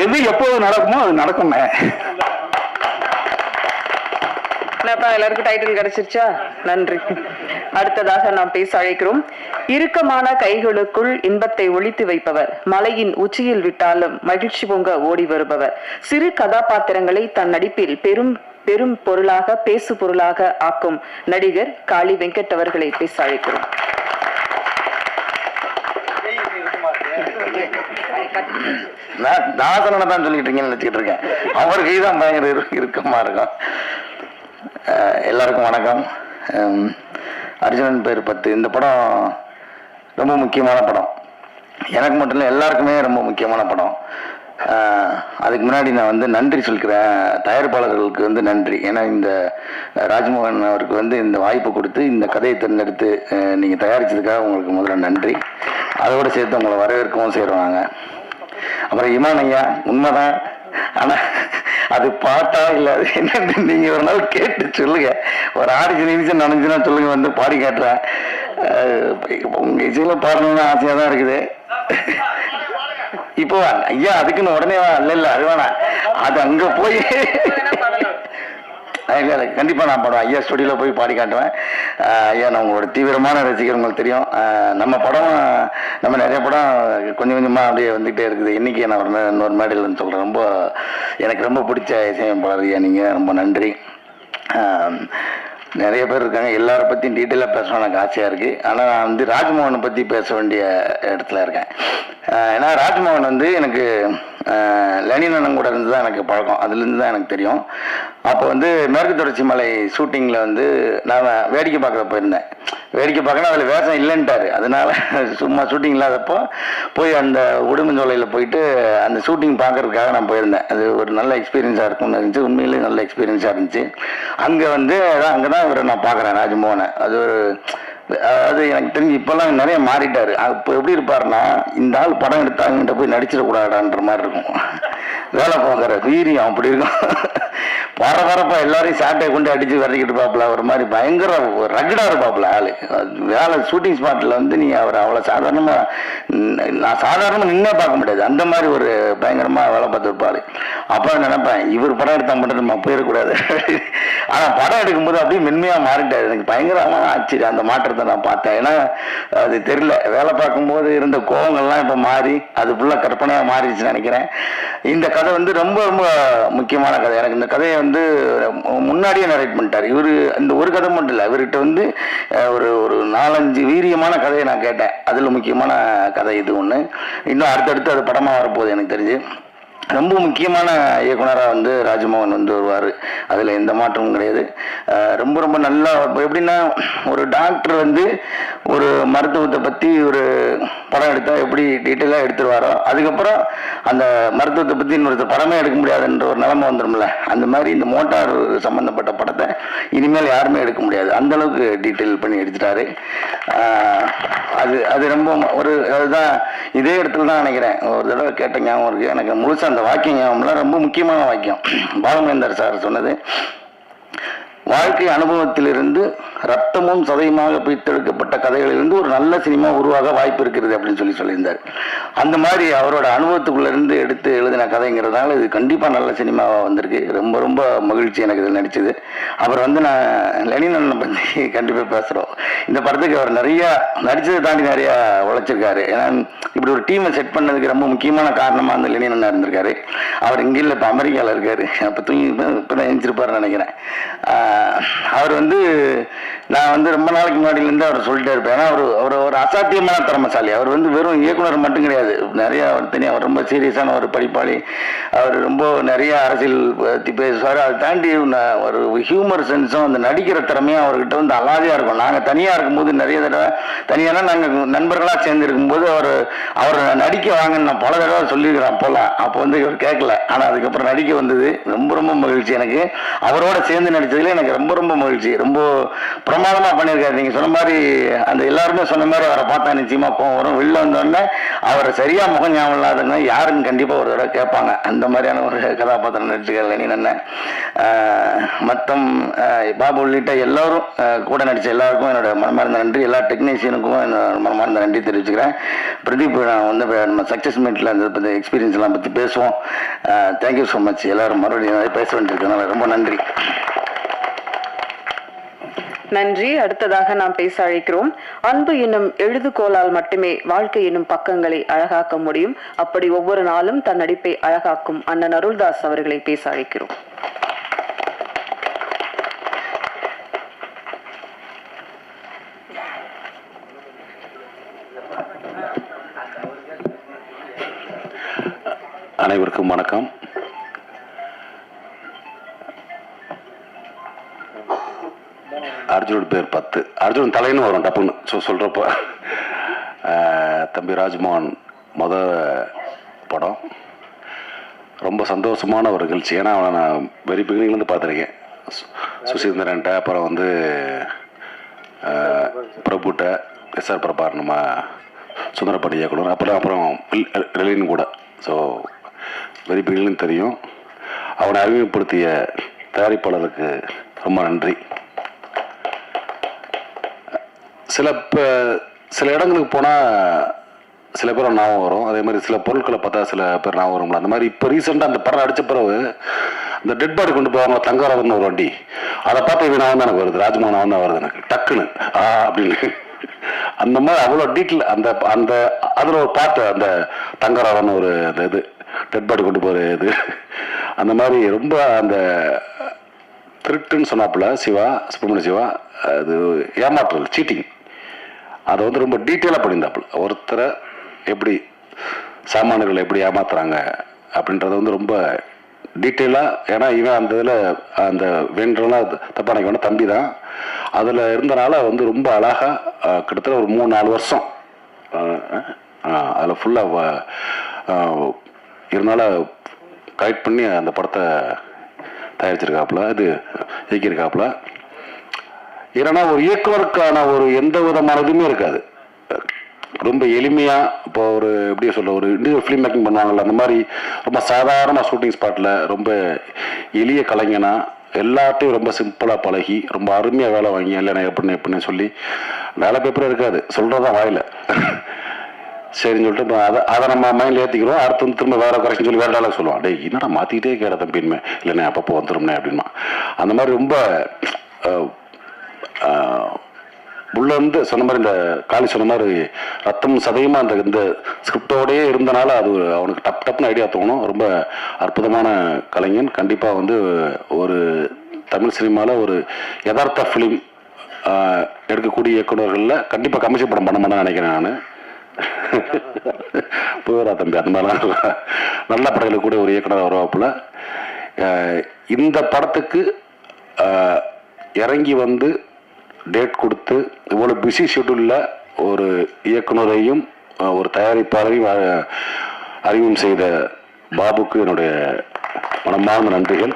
எது எப்போது நடக்குமோ அது நடக்கும். எல்லாருக்கும் டைட்டில் கிடைச்சிருச்சா? நன்றி. அடுத்ததாக நாம் பேச அழைக்கிறோம். இறுக்கமான கைகளுக்குள் இன்பத்தை ஒளித்து வைப்பவர், மலையின் உச்சியில் விட்டாலும் மகிழ்ச்சி பொங்க ஓடி வருபவர், சிறு கதாபாத்திரங்களை தன் நடிப்பில் பெரும் பொருளாக பேசு பொருளாக ஆக்கும் நடிகர் காளி வெங்கட் அவர்களை பேச அழைக்கிறோம். தாசனை தான் சொல்லிட்டு இருக்கீங்கன்னு நினைச்சிட்டு இருக்கேன். அவர் கைதான் பயங்கர இறுக்கமா இருக்கும். எல்லாருக்கும் வணக்கம். அர்ஜுனன் பேர் 10 இந்த படம் ரொம்ப முக்கியமான படம். எனக்கு மட்டும் இல்லை, எல்லாருக்குமே ரொம்ப முக்கியமான படம். அதுக்கு முன்னாடி நான் வந்து நன்றி சொல்கிறேன் தயாரிப்பாளர்களுக்கு வந்து நன்றி. ஏன்னா இந்த ராஜ்மோகன் அவருக்கு வந்து இந்த வாய்ப்பு கொடுத்து இந்த கதையை தேர்ந்தெடுத்து நீங்கள் தயாரித்ததுக்காக உங்களுக்கு முதல்ல நன்றி. அதோடு சேர்த்து உங்களை வரவேற்கவும் செய்கிறாங்க. அப்புறம் இமான் ஐயா உண்மைதான், ஆனால் அது பாட்டா இல்லை அது என்னன்னு நீங்கள் ஒரு நாள் கேட்டு சொல்லுங்க. ஒரு ஆடிச்சு நிமிஷம் நினைச்சுன்னா சொல்லுங்க, வந்து பாடி காட்டுறேன். உங்கள் இசையில் பாடணும்னு ஆசையாக தான் இருக்குது. இப்போ ஐயா அதுக்குன்னு உடனே இல்லை அது வேணாம், அது அங்கே போய் இல்லை இல்லை கண்டிப்பாக நான் பாடுவேன். ஐயா ஸ்டுடியோவில் போய் பாடி காட்டுவேன். ஐயா நான் உங்களோட தீவிரமான ரசிகர், உங்களுக்கு தெரியும். நம்ம படம் நம்ம நிறைய படம் கொஞ்சம் கொஞ்சமாக அப்படியே வந்துகிட்டே இருக்குது. இன்றைக்கி நான் இன்னொரு மேடையில்னு சொல்கிறேன். எனக்கு ரொம்ப பிடிச்ச இசையமைப்பாளர் ஐயா, நீங்கள் ரொம்ப நன்றி. நிறைய பேர் இருக்காங்க, எல்லாரை பற்றியும் டீட்டெயிலாக பேசணும் எனக்கு ஆசையாக இருக்குது. ஆனால் நான் வந்து ராஜ்மோகனை பற்றி பேச வேண்டிய இடத்துல இருக்கேன். ஏன்னா ராஜ்மோகன் வந்து எனக்கு லெனின் அண்ணன் கூட இருந்து தான் எனக்கு பழக்கம், அதுலேருந்து தான் எனக்கு தெரியும். அப்போ வந்து மேற்கு தொடர்ச்சி மலை ஷூட்டிங்கில் வந்து நான் வேடிக்கை பார்க்க போயிருந்தேன். வேடிக்கை பார்க்கணும், அதில் வேஷம் இல்லைன்ட்டார். அதனால சும்மா ஷூட்டிங் இல்லாதப்போ போய் அந்த உடுமஞ்சோலையில் போயிட்டு அந்த ஷூட்டிங் பார்க்கறதுக்காக நான் போயிருந்தேன். அது ஒரு நல்ல எக்ஸ்பீரியன்ஸாக இருக்கும்னு இருந்துச்சு. உண்மையிலேயே நல்ல எக்ஸ்பீரியன்ஸாக இருந்துச்சு. அங்கே வந்து அங்கே தான் இவரை நான் பார்க்குறேன், ராஜ்மோகனை. அது எனக்கு தெரிஞ்சு இப்போல்லாம் நிறைய மாறிட்டார். இப்போ எப்படி இருப்பாருன்னா, இந்த ஆள் படம் எடுத்தாங்கிட்ட போய் நடிச்சிடக்கூடாதான்ற மாதிரி இருக்கும். வேலை பார்க்குற வீரியம் அப்படி இருக்கும். பரபரப்பா எல்லாரையும் சாட்டை கொண்டு அடிச்சு விரட்டிக்கிட்டு இருப்பாப்புல. ஒரு மாதிரி பயங்கர ரகடா இருப்பாப்புல ஆளு. வேலை ஷூட்டிங் ஸ்பாட்டில் வந்து நீ அவர் அவ்வளோ நான் சாதாரணமாக நின்னே பார்க்க முடியாது. அந்த மாதிரி ஒரு பயங்கரமாக வேலை பார்த்துருப்பாரு. அப்போ நினைப்பேன், இவர் படம் எடுத்தா மட்டும் நம்ம போயிடக்கூடாது. ஆனால் படம் எடுக்கும்போது அப்படியே மென்மையாக மாறிட்டாரு. எனக்கு பயங்கரமாக ஆச்சரியம் அந்த மாற்றத்தை நான் பார்த்தேன். ஏன்னா அது தெரியல, வேலை பார்க்கும்போது இருந்த கோவங்கள்லாம் இப்போ மாறி அது ஃபுல்லாக கற்பனையாக மாறிடுச்சுன்னு நினைக்கிறேன். இந்த கதை வந்து ரொம்ப ரொம்ப முக்கியமான கதை. எனக்கு இந்த கதையை வந்து முன்னாடியே நரேட் பண்ணிட்டார் இவர். இந்த ஒரு கதை மட்டும் இல்லை, இவர்கிட்ட வந்து ஒரு 4-5 வீரியமான கதையை நான் கேட்டேன். அதில் முக்கியமான கதை இது ஒன்று. இன்னும் அடுத்தடுத்து அது படமாக வரப்போகுது எனக்கு தெரிஞ்சு. ரொம்ப முக்கியமான இயக்குனராக வந்து ராஜ்மோகன் வந்து வருவார், அதில் எந்த மாற்றமும் கிடையாது. ரொம்ப ரொம்ப நல்லா எப்படின்னா, ஒரு டாக்டர் வந்து ஒரு மருத்துவத்தை பற்றி ஒரு படம் எடுத்தால் எப்படி டீட்டெயிலாக எடுத்துருவாரோ, அதுக்கப்புறம் அந்த மருத்துவத்தை பற்றி இன்னொரு படமே எடுக்க முடியாதுன்ற ஒரு நிலைமை வந்துடும்ல. அந்த மாதிரி இந்த மோட்டார் சம்மந்தப்பட்ட படத்தை இனிமேல் யாருமே எடுக்க முடியாது, அந்தளவுக்கு டீட்டெயில் பண்ணி எடுத்துட்டாரு. அது ரொம்ப அதுதான் இதே இடத்துல தான் நினைக்கிறேன். ஒரு தடவை கேட்ட ஞாபகம் இருக்குது எனக்கு முழுசாக. அந்த வாக்கியம் ஞாபகம்லாம் ரொம்ப முக்கியமான வாக்கியம். பாலமேந்தர் சார் சொன்னது, வாழ்க்கை அனுபவத்திலிருந்து ரத்தமும் சதையுமாக பிரித்தெடுக்கப்பட்ட கதைகளிலிருந்து ஒரு நல்ல சினிமா உருவாக வாய்ப்பு இருக்கிறது அப்படின்னு சொல்லியிருந்தார். அந்த மாதிரி அவரோட அனுபவத்துக்குள்ளேருந்து எடுத்து எழுதின கதைங்கிறதுனால இது கண்டிப்பாக நல்ல சினிமாவாக வந்திருக்கு. ரொம்ப ரொம்ப மகிழ்ச்சி எனக்கு இதில் நடித்தது. அவர் வந்து நான் லெனின் அண்ணனை பற்றி கண்டிப்பாக பேசுகிறோம். இந்த படத்துக்கு அவர் நிறையா நடித்ததை தாண்டி நிறையா உழைச்சிருக்காரு. ஏன்னா இப்படி ஒரு டீமை செட் பண்ணதுக்கு ரொம்ப முக்கியமான காரணமாக அந்த லெனின் அண்ணா இருந்திருக்காரு. அவர் இங்கே இல்லை, இப்போ அமெரிக்காவில் இருக்காரு. அப்போ இப்போ தான் எழுந்திருப்பாருன்னு நினைக்கிறேன். அவர் வந்து நான் வந்து ரொம்ப நாளைக்கு முன்னாடியிலேருந்து அவர் சொல்லிட்டே இருப்பேன். ஏன்னா அவர் ஒரு அசாத்தியமான திறமைசாலி. அவர் வந்து வெறும் இயக்குனர் மட்டும் கிடையாது, நிறைய அவர் ரொம்ப சீரியஸான ஒரு படிப்பாளி. அவர் ரொம்ப நிறைய அரசியல் பற்றி பேசுவார். அதை தாண்டி ஒரு ஹியூமர் சென்ஸும் அந்த நடிக்கிற திறமையும் அவர்கிட்ட வந்து அலாதியாக இருக்கும். நாங்கள் தனியாக இருக்கும்போது நிறைய தடவை தனியாக நாங்கள் நண்பர்களாக சேர்ந்து இருக்கும்போது அவர் நடிக்க வாங்கன்னு நான் பல தடவை சொல்லியிருக்கிறேன். அப்போல்லாம் அப்போ வந்து இவர் கேட்கல, ஆனால் அதுக்கப்புறம் நடிக்க வந்தது. ரொம்ப ரொம்ப மகிழ்ச்சி எனக்கு. அவரோட சேர்ந்து நடித்ததுல எனக்கு ரொம்ப ரொம்ப மகிழ்ச்சி. ரொம்ப பிரமாதமாக பண்ணியிருக்காரு. நீங்கள் சொன்ன மாதிரி அந்த எல்லாருமே சொன்ன மாதிரி அவரை பார்த்தா நிச்சயமாக கோவம் வரும். வெளில வந்தோடனே அவரை சரியா முகம் ஞாபகம் இல்லாதவங்க யாருன்னு கண்டிப்பாக ஒரு தடவை கேட்பாங்க. அந்த மாதிரியான ஒரு கதாபாத்திரம் நடிச்சிருக்காரு லெனின் அண்ணன். மொத்தம் பாபு உள்ளிட்ட எல்லோரும் கூட நடித்த எல்லாருக்கும் என்னோட மனமார்ந்த நன்றி. எல்லா டெக்னீஷியனுக்கும் என்னோட மனமார்ந்த நன்றி தெரிவிச்சுக்கிறேன். பிரதீப், நான் வந்து நம்ம சக்ஸஸ் மீட்டில் அந்த எக்ஸ்பீரியன்ஸ் எல்லாம் பற்றி பேசுவோம். Thank you so much. எல்லாரும் மறுபடியும் பேச வேண்டியிருக்கனால ரொம்ப நன்றி. நன்றி. அடுத்ததாக நாம் பேச அழைக்கிறோம். அன்பு என்னும் எழுதுகோளால் மட்டுமே வாழ்க்கை என்னும் பக்கங்களை அழகாக்க முடியும். அப்படி ஒவ்வொரு நாளும் தன் நடிப்பை அழகாக்கும் அண்ணன் அருள்தாஸ் அவர்களை பேச அழைக்கிறோம். அனைவருக்கும் வணக்கம். அர்ஜுனோட பேர் 10. அர்ஜுன் தலைன்னு வரும் டப்புன்னு சொல்கிறப்போ. தம்பி ராஜ்மோகன் படம் ரொம்ப சந்தோஷமான ஒரு நிகழ்ச்சி. ஏன்னா அவனை நான் வெரி பிகினிங்லேருந்து பார்த்துருக்கேன். சுசீந்திரன்ட்ட, அப்புறம் வந்து பிரபுட்ட, எஸ்ஆர் பிரபார், நம்ம சுந்தரப்படி இயக்குனர், அப்புறம் லெனின் கூட. ஸோ வெரி பிகினிங்னு தெரியும். அவனை அறிமுகப்படுத்திய தயாரிப்பாளருக்கு ரொம்ப நன்றி. சில இடங்களுக்கு போனால் சில பேர் ஞாபகம் வரும். அதே மாதிரி சில பொருட்களை பார்த்தா சில பேர் ஞாபகம் வரும்ல. அந்த மாதிரி இப்போ ரீசெண்டாக அந்த படம் அடித்த பிறகு இந்த டெட் பாடி கொண்டு போவாங்க தங்கராஜன் ஒரு வண்டி, அதை பார்த்து இவனாவும் எனக்கு வருது, ராஜ்மோகனாவும் தான் வருது எனக்கு டக்குன்னு அப்படின்னு. அந்த மாதிரி அவ்வளோ டீட்டெயில் அந்த அந்த அதில் ஒரு பாட்டு, அந்த தங்கராஜன் ஒரு அந்த இது டெட் பாடி கொண்டு போகிற இது, அந்த மாதிரி ரொம்ப அந்த திருட்டுன்னு சொன்னாப்புல சிவா, சுப்பிரமணிய சிவா, அது ஏமாற்றுறது, சீட்டிங், அதை வந்து ரொம்ப டீட்டெயிலாக பண்ணியிருந்தாப்புல. ஒருத்தரை எப்படி சாமானியர்கள் எப்படி ஏமாத்துறாங்க அப்படின்றத வந்து ரொம்ப டீட்டெயிலாக. ஏன்னா இவன் அந்த இதில் அந்த வேண்டலாம் தப்பா நினைக்க வேண்டாம், தம்பி தான் அதில் இருந்தனால வந்து ரொம்ப அழகாக கிட்டத்தட்ட ஒரு 3-4 வருஷம் அதில் ஃபுல்லாக இருந்தால கைட் பண்ணி அந்த படத்தை தயாரிச்சிருக்காப்புல, இது இயக்கியிருக்காப்புல. ஏன்னா ஒரு இயக்குனருக்கான ஒரு எந்த விதமான இதுவுமே இருக்காது, ரொம்ப எளிமையாக. இப்போ ஒரு எப்படி சொல்ல, ஒரு இண்டிவிஜுவல் ஃபிலிம் மேக்கிங் பண்ணுவாங்கல்ல, அந்த மாதிரி ரொம்ப சாதாரண ஷூட்டிங் ஸ்பாட்டில் ரொம்ப எளிய கலைஞனா எல்லாத்தையும் ரொம்ப சிம்பிளாக பழகி ரொம்ப அருமையாக வேலை வாங்கி இல்லைண்ணா எப்படின்னு சொல்லி வேலை பேப்பரே இருக்காது, சொல்கிறதான் வாயில் சரின்னு சொல்லிட்டு இப்போ அதை நம்ம மைண்டில் ஏற்றிக்கிறோம். அடுத்து வந்து திரும்ப வேறு கரெக்ஷன் சொல்லி வேறு டாலாக் சொல்லுவான், டேய் என்னடா மாற்றிக்கிட்டே கேட தம்பின்மே, இல்லைண்ணே அப்பப்போ வந்துடும்னே அப்படின்மா. அந்த மாதிரி ரொம்ப உள்ளேருந்து சொன்ன மாதிரி இந்த காளி சொன்ன மாதிரி ரத்தம் சதயமாக அந்த இந்த ஸ்கிரிப்டோடையே இருந்தனால அது அவனுக்கு டப்புன்னு ஐடியா தோணும். ரொம்ப அற்புதமான கலைஞன். கண்டிப்பாக வந்து ஒரு தமிழ் சினிமாவில் ஒரு யதார்த்த ஃபிலிம் எடுக்கக்கூடிய இயக்குநர்களில் கண்டிப்பாக கமிஷன் படம் பண்ண மாட்டேன்னு நினைக்கிறேன் நான். போகிறா தம்பி, அந்த மாதிரிலாம் நல்ல படங்களுக்கு கூட ஒரு இயக்குனர் வருவாப்புல. இந்த படத்துக்கு இறங்கி வந்து டேட் கொடுத்து இவ்வளோ பிஸி ஷெட்யூலில் ஒரு இயக்குனரையும் ஒரு தயாரிப்பாளரையும் அறிமுகம் செய்த பாபுக்கு என்னுடைய மனமார்ந்த நன்றிகள்.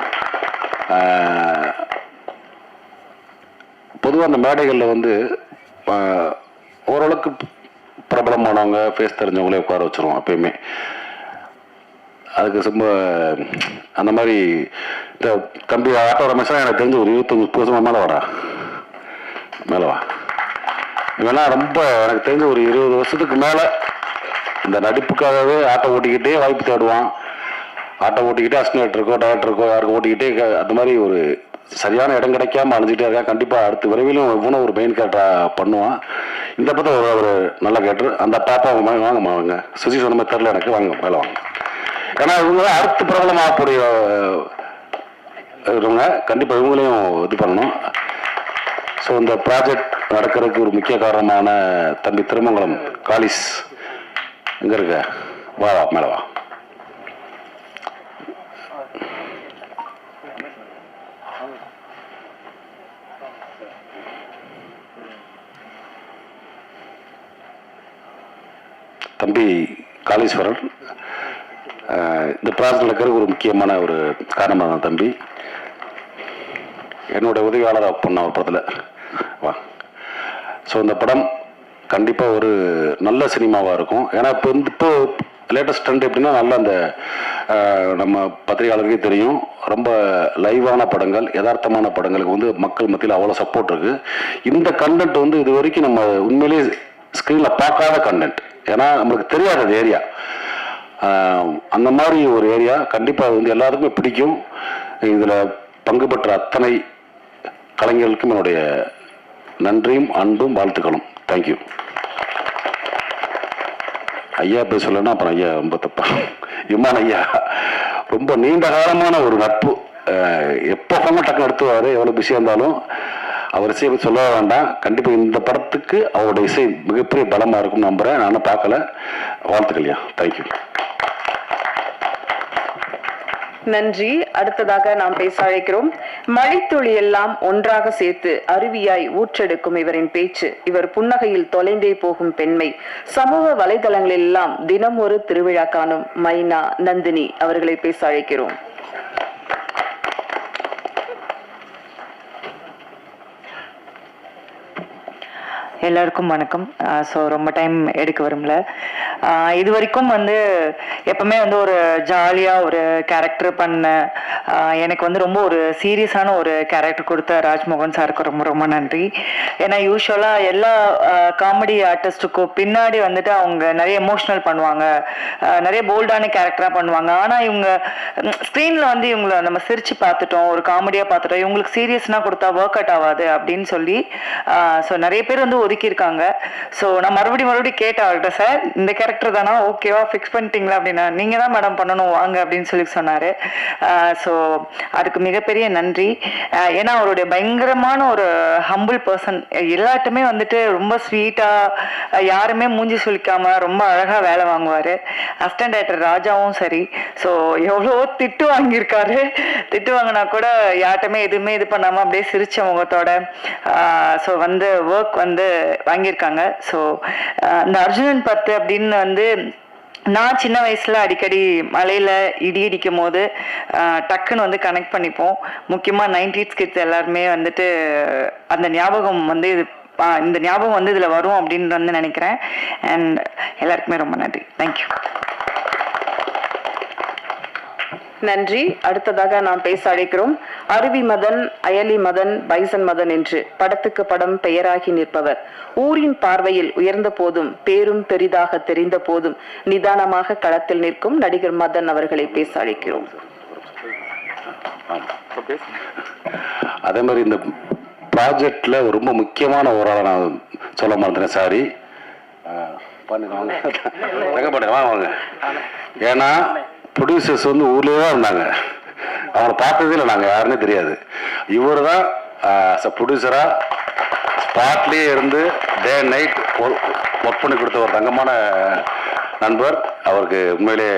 பொதுவாக அந்த மேடைகளில் வந்து ஓரளவுக்கு பிரபலமானவங்க ஃபேஸ் தெரிஞ்சவங்களே உட்கார வச்சுருவோம் எப்பயுமே. அதுக்கு ரொம்ப அந்த மாதிரி இந்த தம்பி ஆட்டோ ரமேஷா எனக்கு தெரிஞ்ச ஒரு 25-30 வருஷமா மேலே வா இவெல்லாம் ரொம்ப எனக்கு தெரிஞ்ச ஒரு 20 வருஷத்துக்கு மேலே இந்த நடிப்புக்காகவே ஆட்டோ ஓட்டிக்கிட்டே வாய்ப்பு தேடுவான். ஆட்டோ ஓட்டிக்கிட்டே அசிஸ்டன்ட் டைரக்டருக்கோ யாருக்கும் ஓட்டிக்கிட்டே அந்த மாதிரி ஒரு சரியான இடம் கிடைக்காம அழிஞ்சிட்டே இருக்கான். கண்டிப்பாக அடுத்து விரைவிலும் இவனும் ஒரு மெயின் கேரக்டராக பண்ணுவான். இந்த பற்றி ஒரு நல்ல கேரக்டர். அந்த பாப்பா வாங்கம்மா வாங்க, சுசி சொன்ன மாதிரி தெரில எனக்கு, வாங்க மேலே வாங்க. ஏன்னா இவங்க அடுத்து பிரபலமாகக்கூடிய இவங்க, கண்டிப்பாக இவங்களையும் இது பண்ணணும். ஸோ இந்த ப்ராஜெக்ட் நடக்கிறதுக்கு ஒரு முக்கிய காரணமான தம்பி திருமங்கலம் காலிஸ் எங்கே இருக்க, வா மேலே வா. தம்பி காளீஸ்வரன் இந்த ப்ராஜெக்ட் நடக்கிறதுக்கு ஒரு முக்கியமான ஒரு காரணமாக தான் தம்பி. என்னுடைய உதவியாளராக பண்ண ஒரு படத்தில் வா. ஸோ இந்த படம் கண்டிப்பாக ஒரு நல்ல சினிமாவாக இருக்கும். ஏன்னா இப்போ லேட்டஸ்ட் ட்ரெண்ட் எப்படின்னா நல்லா அந்த நம்ம பத்திரிகையாளருக்கே தெரியும், ரொம்ப லைவான படங்கள், யதார்த்தமான படங்களுக்கு வந்து மக்கள் மத்தியில் அவ்வளோ சப்போர்ட் இருக்குது. இந்த கண்டென்ட் வந்து இது வரைக்கும் நம்ம உண்மையிலேயே ஸ்க்ரீனில் பார்க்காத கண்டென்ட். ஏன்னா நம்மளுக்கு தெரியாத அது ஏரியா, அந்த மாதிரி ஒரு ஏரியா. கண்டிப்பாக வந்து எல்லாருக்குமே பிடிக்கும். இதில் பங்கு பெற்ற அத்தனை கலைஞர்களுக்கும் என்னுடைய நன்றியும் அன்பும் வாழ்த்துக்களும். தேங்க்யூ. ஐயா போய் சொல்லணும்னா அப்புறம் ஐயா ரொம்ப தப்பா. இம்மான் ஐயா ரொம்ப நீண்ட காலமான ஒரு நட்பு. எப்போ ஃபோன் டக்கு நடத்துவார், எவ்வளோ பிஸியாக இருந்தாலும் அவர் இசையை சொல்ல வேண்டாம். கண்டிப்பாக இந்த படத்துக்கு அவருடைய இசை மிகப்பெரிய பலமாக இருக்கும்னு நம்புகிறேன். நானும் பார்க்கல. வாழ்த்துக்கள்யா. தேங்க்யூ. நன்றி. அடுத்ததாக நாம் பேச அழைக்கிறோம். மழைத்துளி எல்லாம் ஒன்றாக சேர்த்து அருவியாய் ஊற்றெடுக்கும் இவரின் பேச்சு, இவர் புன்னகையில் தொலைந்தே போகும் பெண்மை, சமூக வலைதளங்களில் எல்லாம் தினம் ஒரு திருவிழா காணும் மைனா நந்தினி அவர்களை பேச அழைக்கிறோம். எல்லாருக்கும் வணக்கம். ஸோ ரொம்ப டைம் எடுக்க வரும்ல. இது வரைக்கும் வந்து எப்பவுமே வந்து ஒரு ஜாலியாக ஒரு கேரக்டர் பண்ண எனக்கு வந்து ரொம்ப ஒரு சீரியஸான ஒரு கேரக்டர் கொடுத்த ராஜ்மோகன் சாருக்கு ரொம்ப ரொம்ப நன்றி. ஏன்னா யூஸ்வலாக எல்லா காமெடி ஆர்டிஸ்ட்டுக்கும் பின்னாடி வந்துட்டு அவங்க நிறைய எமோஷ்னல் பண்ணுவாங்க, நிறைய போல்டான கேரக்டராக பண்ணுவாங்க. ஆனால் இவங்க ஸ்க்ரீனில் வந்து இவங்களை நம்ம சிரிச்சு பார்த்துட்டோம், ஒரு காமெடியாக பார்த்துட்டோம், இவங்களுக்கு சீரியஸ்னா கொடுத்தா ஒர்க் அவுட் ஆகாது அப்படின்னு சொல்லி ஸோ நிறைய பேர் வந்து ஒதுக்கியிருக்காங்க. ஸோ நான் மறுபடியும் கேட்டேன் அவர்கிட்ட, சார் இந்த கேரக்டர் தானா, ஓகேவா ஃபிக்ஸ் பண்ணிட்டீங்களா அப்படின்னா, நீங்கள் தான் மேடம் பண்ணணும் வாங்க அப்படின்னு சொல்லி சொன்னார். ஸோ அதுக்கு மிகப்பெரிய நன்றி. ஏன்னா அவருடைய பயங்கரமான ஒரு ஹம்பிள் பர்சன், எல்லாட்டுமே வந்துட்டு ரொம்ப ஸ்வீட்டாக, யாருமே மூஞ்சி சுளிக்காம ரொம்ப அழகாக வேலை வாங்குவார். அசிஸ்டன்ட் டைரக்டர் ராஜாவும் சரி. ஸோ எவ்வளோ திட்டு வாங்கியிருக்காரு, திட்டு வாங்கினா கூட யார்ட்டுமே எதுவுமே இது பண்ணாமல் அப்படியே சிரிச்ச முகத்தோட ஸோ வந்து ஒர்க் வந்து வாங்கியிருக்காங்க. ஸோ இந்த அர்ஜுனன் 10 அப்படின்னு வந்து நான் சின்ன வயசுல அடிக்கடி மலையில இடி இடிக்கும் போது டக்குன்னு வந்து கனெக்ட் பண்ணிப்போம். முக்கியமாக 90s கிட்ஸ் எல்லாருமே வந்துட்டு அந்த ஞாபகம் வந்து இந்த ஞாபகம் வந்து இதில் வரும் அப்படின்னு வந்து நினைக்கிறேன். அண்ட் எல்லாருக்குமே ரொம்ப நன்றி. தேங்க்யூ. நன்றி. அடுத்ததாக நாம் பேச அழைக்கிறோம் அருவி மதன், அயலி மதன், பைசன் மதன் என்று படத்துக்கு படம் பெயராகி நிற்பவர். ஊரின் பார்வையில் உயர்ந்த போதும் பேரும் பெரிதாக தெரிந்த போதும் நிதானமாக களத்தில் நிற்கும் நடிகர் மதன் அவர்களை பேச அழைக்கிறோம். அதே மாதிரி இந்த ப்ராஜெக்ட்ல ரொம்ப முக்கியமான ஒரு ஆளை நான் சொல்ல மாட்டேன், சாரி வாங்க. ஏன்னா ப்ரொடியூசர்ஸ் வந்து ஊர்லேயே தான் இருந்தாங்க, அவங்கள பார்த்ததே இல்லை, நாங்கள் யாருன்னே தெரியாது. இவர் தான் ப்ரொடியூசராக ஸ்பாட்லேயே இருந்து டே நைட் ஒர்க் பண்ணி கொடுத்த ஒரு தங்கமான நண்பர். அவருக்கு உண்மையிலே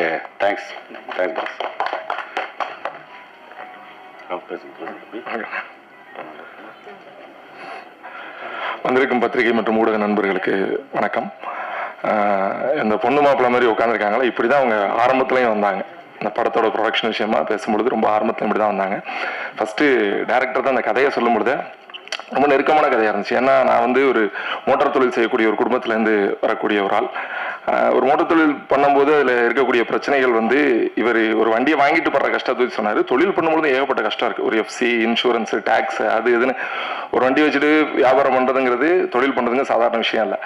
தேங்க்ஸ். வந்திருக்கும் பத்திரிகை மற்றும் ஊடக நண்பர்களுக்கு வணக்கம். இந்த பொண்ணு மாப்பிள்ள மாதிரி உட்காந்துருக்காங்களா, இப்படி தான் அவங்க ஆரம்பத்துலேயும் வந்தாங்க. இந்த படத்தோட ப்ரொடக்ஷன் விஷயமா பேசும்பொழுது ரொம்ப ஆரம்பத்தில் இப்படி தான் வந்தாங்க. ஃபஸ்ட்டு டேரக்டர் தான் அந்த கதையை சொல்லும் பொழுது ரொம்ப நெருக்கமான கதையாக இருந்துச்சு. ஏன்னா நான் வந்து ஒரு மோட்டார் தொழில் செய்யக்கூடிய ஒரு குடும்பத்துலேருந்து வரக்கூடிய ஒரு ஆள். ஒரு மோட்டார் தொழில் பண்ணும்போது அதில் இருக்கக்கூடிய பிரச்சனைகள் வந்து, இவர் ஒரு வண்டியை வாங்கிட்டு படுற கஷ்டத்தை சொன்னார். தொழில் பண்ணும்போது ஏகப்பட்ட கஷ்டம் இருக்குது. ஒரு எஃப்சி, இன்சூரன்ஸு, டேக்ஸு, அது இதுன்னு ஒரு வண்டி வச்சுட்டு வியாபாரம் பண்ணுறதுங்கிறது, தொழில் பண்ணுறதுங்க சாதாரண விஷயம் இல்லை.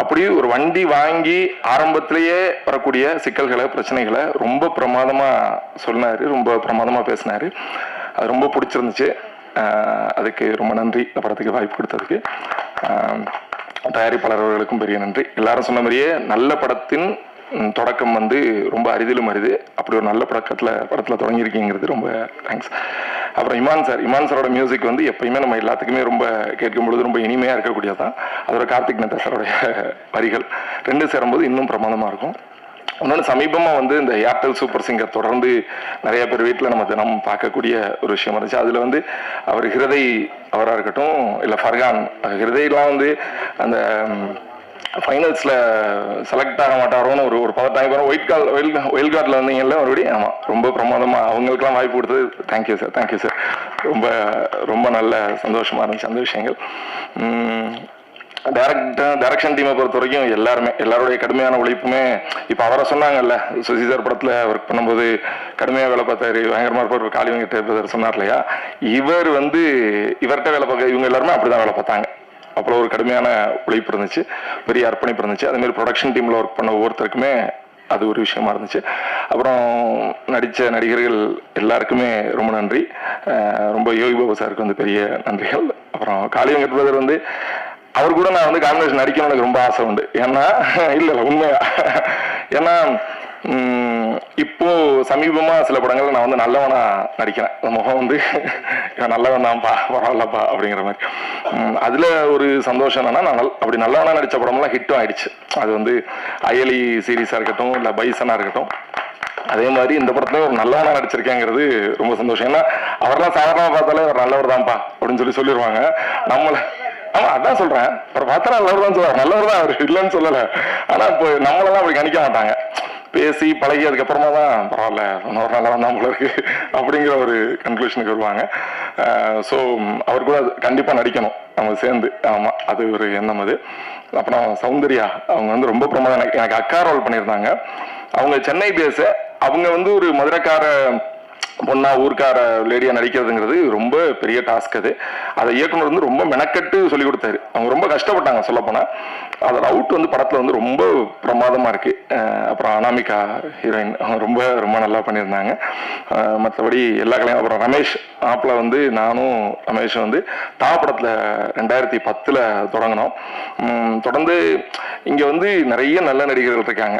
அப்படி ஒரு வண்டி வாங்கி ஆரம்பத்திலேயே வரக்கூடிய சிக்கல்களை, பிரச்சனைகளை ரொம்ப பிரமாதமாக சொன்னார், ரொம்ப பிரமாதமாக பேசினார். அது ரொம்ப பிடிச்சிருந்துச்சு. அதுக்கு ரொம்ப நன்றி. இந்த படத்துக்கு வாய்ப்பு கொடுத்ததுக்கு தயாரிப்பாளர் அவர்களுக்கும் பெரிய நன்றி. எல்லாரும் சொன்ன மாதிரியே நல்ல படத்தின் தொடக்கம் வந்து ரொம்ப அரிதிலும் அரிது. அப்படி ஒரு நல்ல படத்தில் தொடங்கியிருக்கீங்கிறது ரொம்ப தேங்க்ஸ். அப்புறம் இமான் சாரோட மியூசிக் வந்து எப்பயுமே நம்ம எல்லாத்துக்குமே ரொம்ப கேட்கும் பொழுது ரொம்ப இனிமையாக இருக்கக்கூடியதான். அதோட கார்த்திக் நேதா சாரோடைய வரிகள் ரெண்டு சேரும்போது இன்னும் பிரமாதமாக இருக்கும். இன்னொன்று சமீபமாக வந்து இந்த ஏர்டெல் சூப்பர் சிங்கர் தொடர்ந்து நிறைய பேர் வீட்டில் நம்ம தினம் பார்க்கக்கூடிய ஒரு விஷயம் இருந்துச்சு. அதில் வந்து அவர் ஹிருதை அவராக இருக்கட்டும், இல்லை ஃபர்கான் ஹிருதைலாம் வந்து அந்த ஃபைனல்ஸில் செலக்ட் ஆக மாட்டாரோன்னு ஒரு பதட்டாங்க. ஒயில் கார்டில் வந்தீங்கல்ல மறுபடியும். ஆமாம், ரொம்ப பிரமாதமாக அவங்களுக்குலாம் வாய்ப்பு கொடுத்தது. Thank you sir. ரொம்ப ரொம்ப நல்ல சந்தோஷமாக இருந்துச்சு அந்த விஷயங்கள். டைரக்ஷன் டீமை பொறுத்த வரைக்கும் எல்லாருடைய கடுமையான உழைப்புமே, இப்போ அவரை சொன்னாங்கல்ல, சுசிசார் படத்தில் ஒர்க் பண்ணும்போது கடுமையாக வேலை பார்த்தாரு, பயங்கரமாக இருப்பார், காளி வெங்கட் சொன்னார் இல்லையா, இவர் வந்து இவர்கிட்ட வேலை பார்க்க இவங்க எல்லாருமே அப்படிதான் வேலை பார்த்தாங்க. அப்புறம் ஒரு கடுமையான உழைப்பு இருந்துச்சு, பெரிய அர்ப்பணிப்பு இருந்துச்சு. அதேமாதிரி ப்ரொடக்ஷன் டீமில் ஒர்க் பண்ண ஒவ்வொருத்தருக்குமே அது ஒரு விஷயமா இருந்துச்சு. அப்புறம் நடித்த நடிகர்கள் எல்லாருக்குமே ரொம்ப நன்றி. ரொம்ப யோகி பாபு சாருக்கு வந்து பெரிய நன்றிகள். அப்புறம் காளி வெங்கட் பிரதர் வந்து அவர் கூட நான் வந்து காம்பினேஷன் நடிக்கணும்னு எனக்கு ரொம்ப ஆசை உண்டு. ஏன்னா இல்லை உண்மையா, ஏன்னா இப்போ சமீபமா சில படங்கள்ல நான் வந்து நல்லவனா நடிக்கிறேன். அந்த முகம் வந்து நல்லவன் தான்ப்பா, பரவாயில்லப்பா அப்படிங்கிற மாதிரி. அதுல ஒரு சந்தோஷம் என்னன்னா, நான் அப்படி நல்லவனா நடிச்ச படம்லாம் ஹிட்டும் ஆயிடுச்சு. அது வந்து அயலி சீரீஸா இருக்கட்டும், இல்லை பைசனா இருக்கட்டும். அதே மாதிரி இந்த படத்துல ஒரு நல்லவனா நடிச்சிருக்கேங்கிறது ரொம்ப சந்தோஷம். ஏன்னா அவரெல்லாம் சாதாரணமா பார்த்தாலே அவர் நல்லவர் தான்ப்பா அப்படின்னு சொல்லிடுவாங்க. நம்மள ஆமா அதான் சொல்றேன், அவர் பார்த்தா நல்லவர் தான் சொல்லுவார், நல்லவர் தான் அவர் இல்லைன்னு சொல்லலை. ஆனா இப்போ நம்மளெல்லாம் அப்படி கணிக்க மாட்டாங்க. பேசி பழகி அதுக்கப்புறமா தான் பரவாயில்ல இன்னொரு நாளாக வந்தால் போல இருக்கு அப்படிங்கிற ஒரு கன்க்ளூஷனுக்கு வருவாங்க. ஸோ அவர் கூட கண்டிப்பாக நடிக்கணும் நம்ம சேர்ந்து. ஆமாம், அது ஒரு எண்ணம். அது அப்புறம் சௌந்தர்யா அவங்க வந்து ரொம்ப பிரமாதம். எனக்கு அக்கா ரோல் பண்ணியிருந்தாங்க. அவங்க சென்னை பேச, அவங்க வந்து ஒரு மதுரைக்கார பொண்ணா ஊர்க்கார லேடியா நடிக்கிறதுங்கிறது ரொம்ப பெரிய டாஸ்க். அதை இயக்குனர் வந்து ரொம்ப மெனக்கட்டு சொல்லி கொடுத்தாரு. அவங்க ரொம்ப கஷ்டப்பட்டாங்க சொல்ல போனா. அதோட அவுட் வந்து படத்துல வந்து ரொம்ப பிரமாதமா இருக்கு. அப்புறம் அனாமிகா ஹீரோயின் அவங்க ரொம்ப ரொம்ப நல்லா பண்ணியிருந்தாங்க. மற்றபடி எல்லா கலையும். அப்புறம் ரமேஷ் ஆப்பில் வந்து நானும் ரமேஷும் வந்து படத்துல 2010 தொடங்கினோம். தொடர்ந்து இங்க வந்து நிறைய நல்ல நடிகர்கள் இருக்காங்க.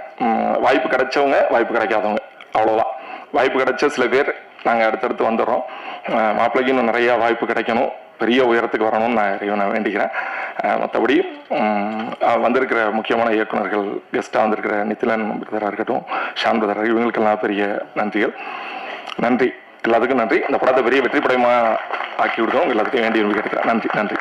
வாய்ப்பு கிடைச்சவங்க, வாய்ப்பு கிடைக்காதவங்க, அவ்வளவுதான். வாய்ப்பு கிடைச்ச சில பேர் நாங்கள் அடுத்தடுத்து வந்துடுறோம். மாப்பிள்ளைக்கு இன்னும் நிறைய வாய்ப்பு கிடைக்கணும், பெரிய உயரத்துக்கு வரணும்னு நான் இறைவனை வேண்டிக்கிறேன். மற்றபடி வந்திருக்கிற முக்கியமான இயக்குநர்கள், கெஸ்டாக வந்திருக்கிற நித்திலன் பிரதராக இருக்கட்டும், ஷான் பிரதர், இவங்களுக்கெல்லாம் பெரிய நன்றிகள். நன்றி, எல்லாத்துக்கும் நன்றி. இந்த படத்தை பெரிய வெற்றி படமாக ஆக்கி விடுறோம். எல்லாத்துக்கும் வேண்டிய விரும்பி கேட்டுக்கிறேன். நன்றி நன்றி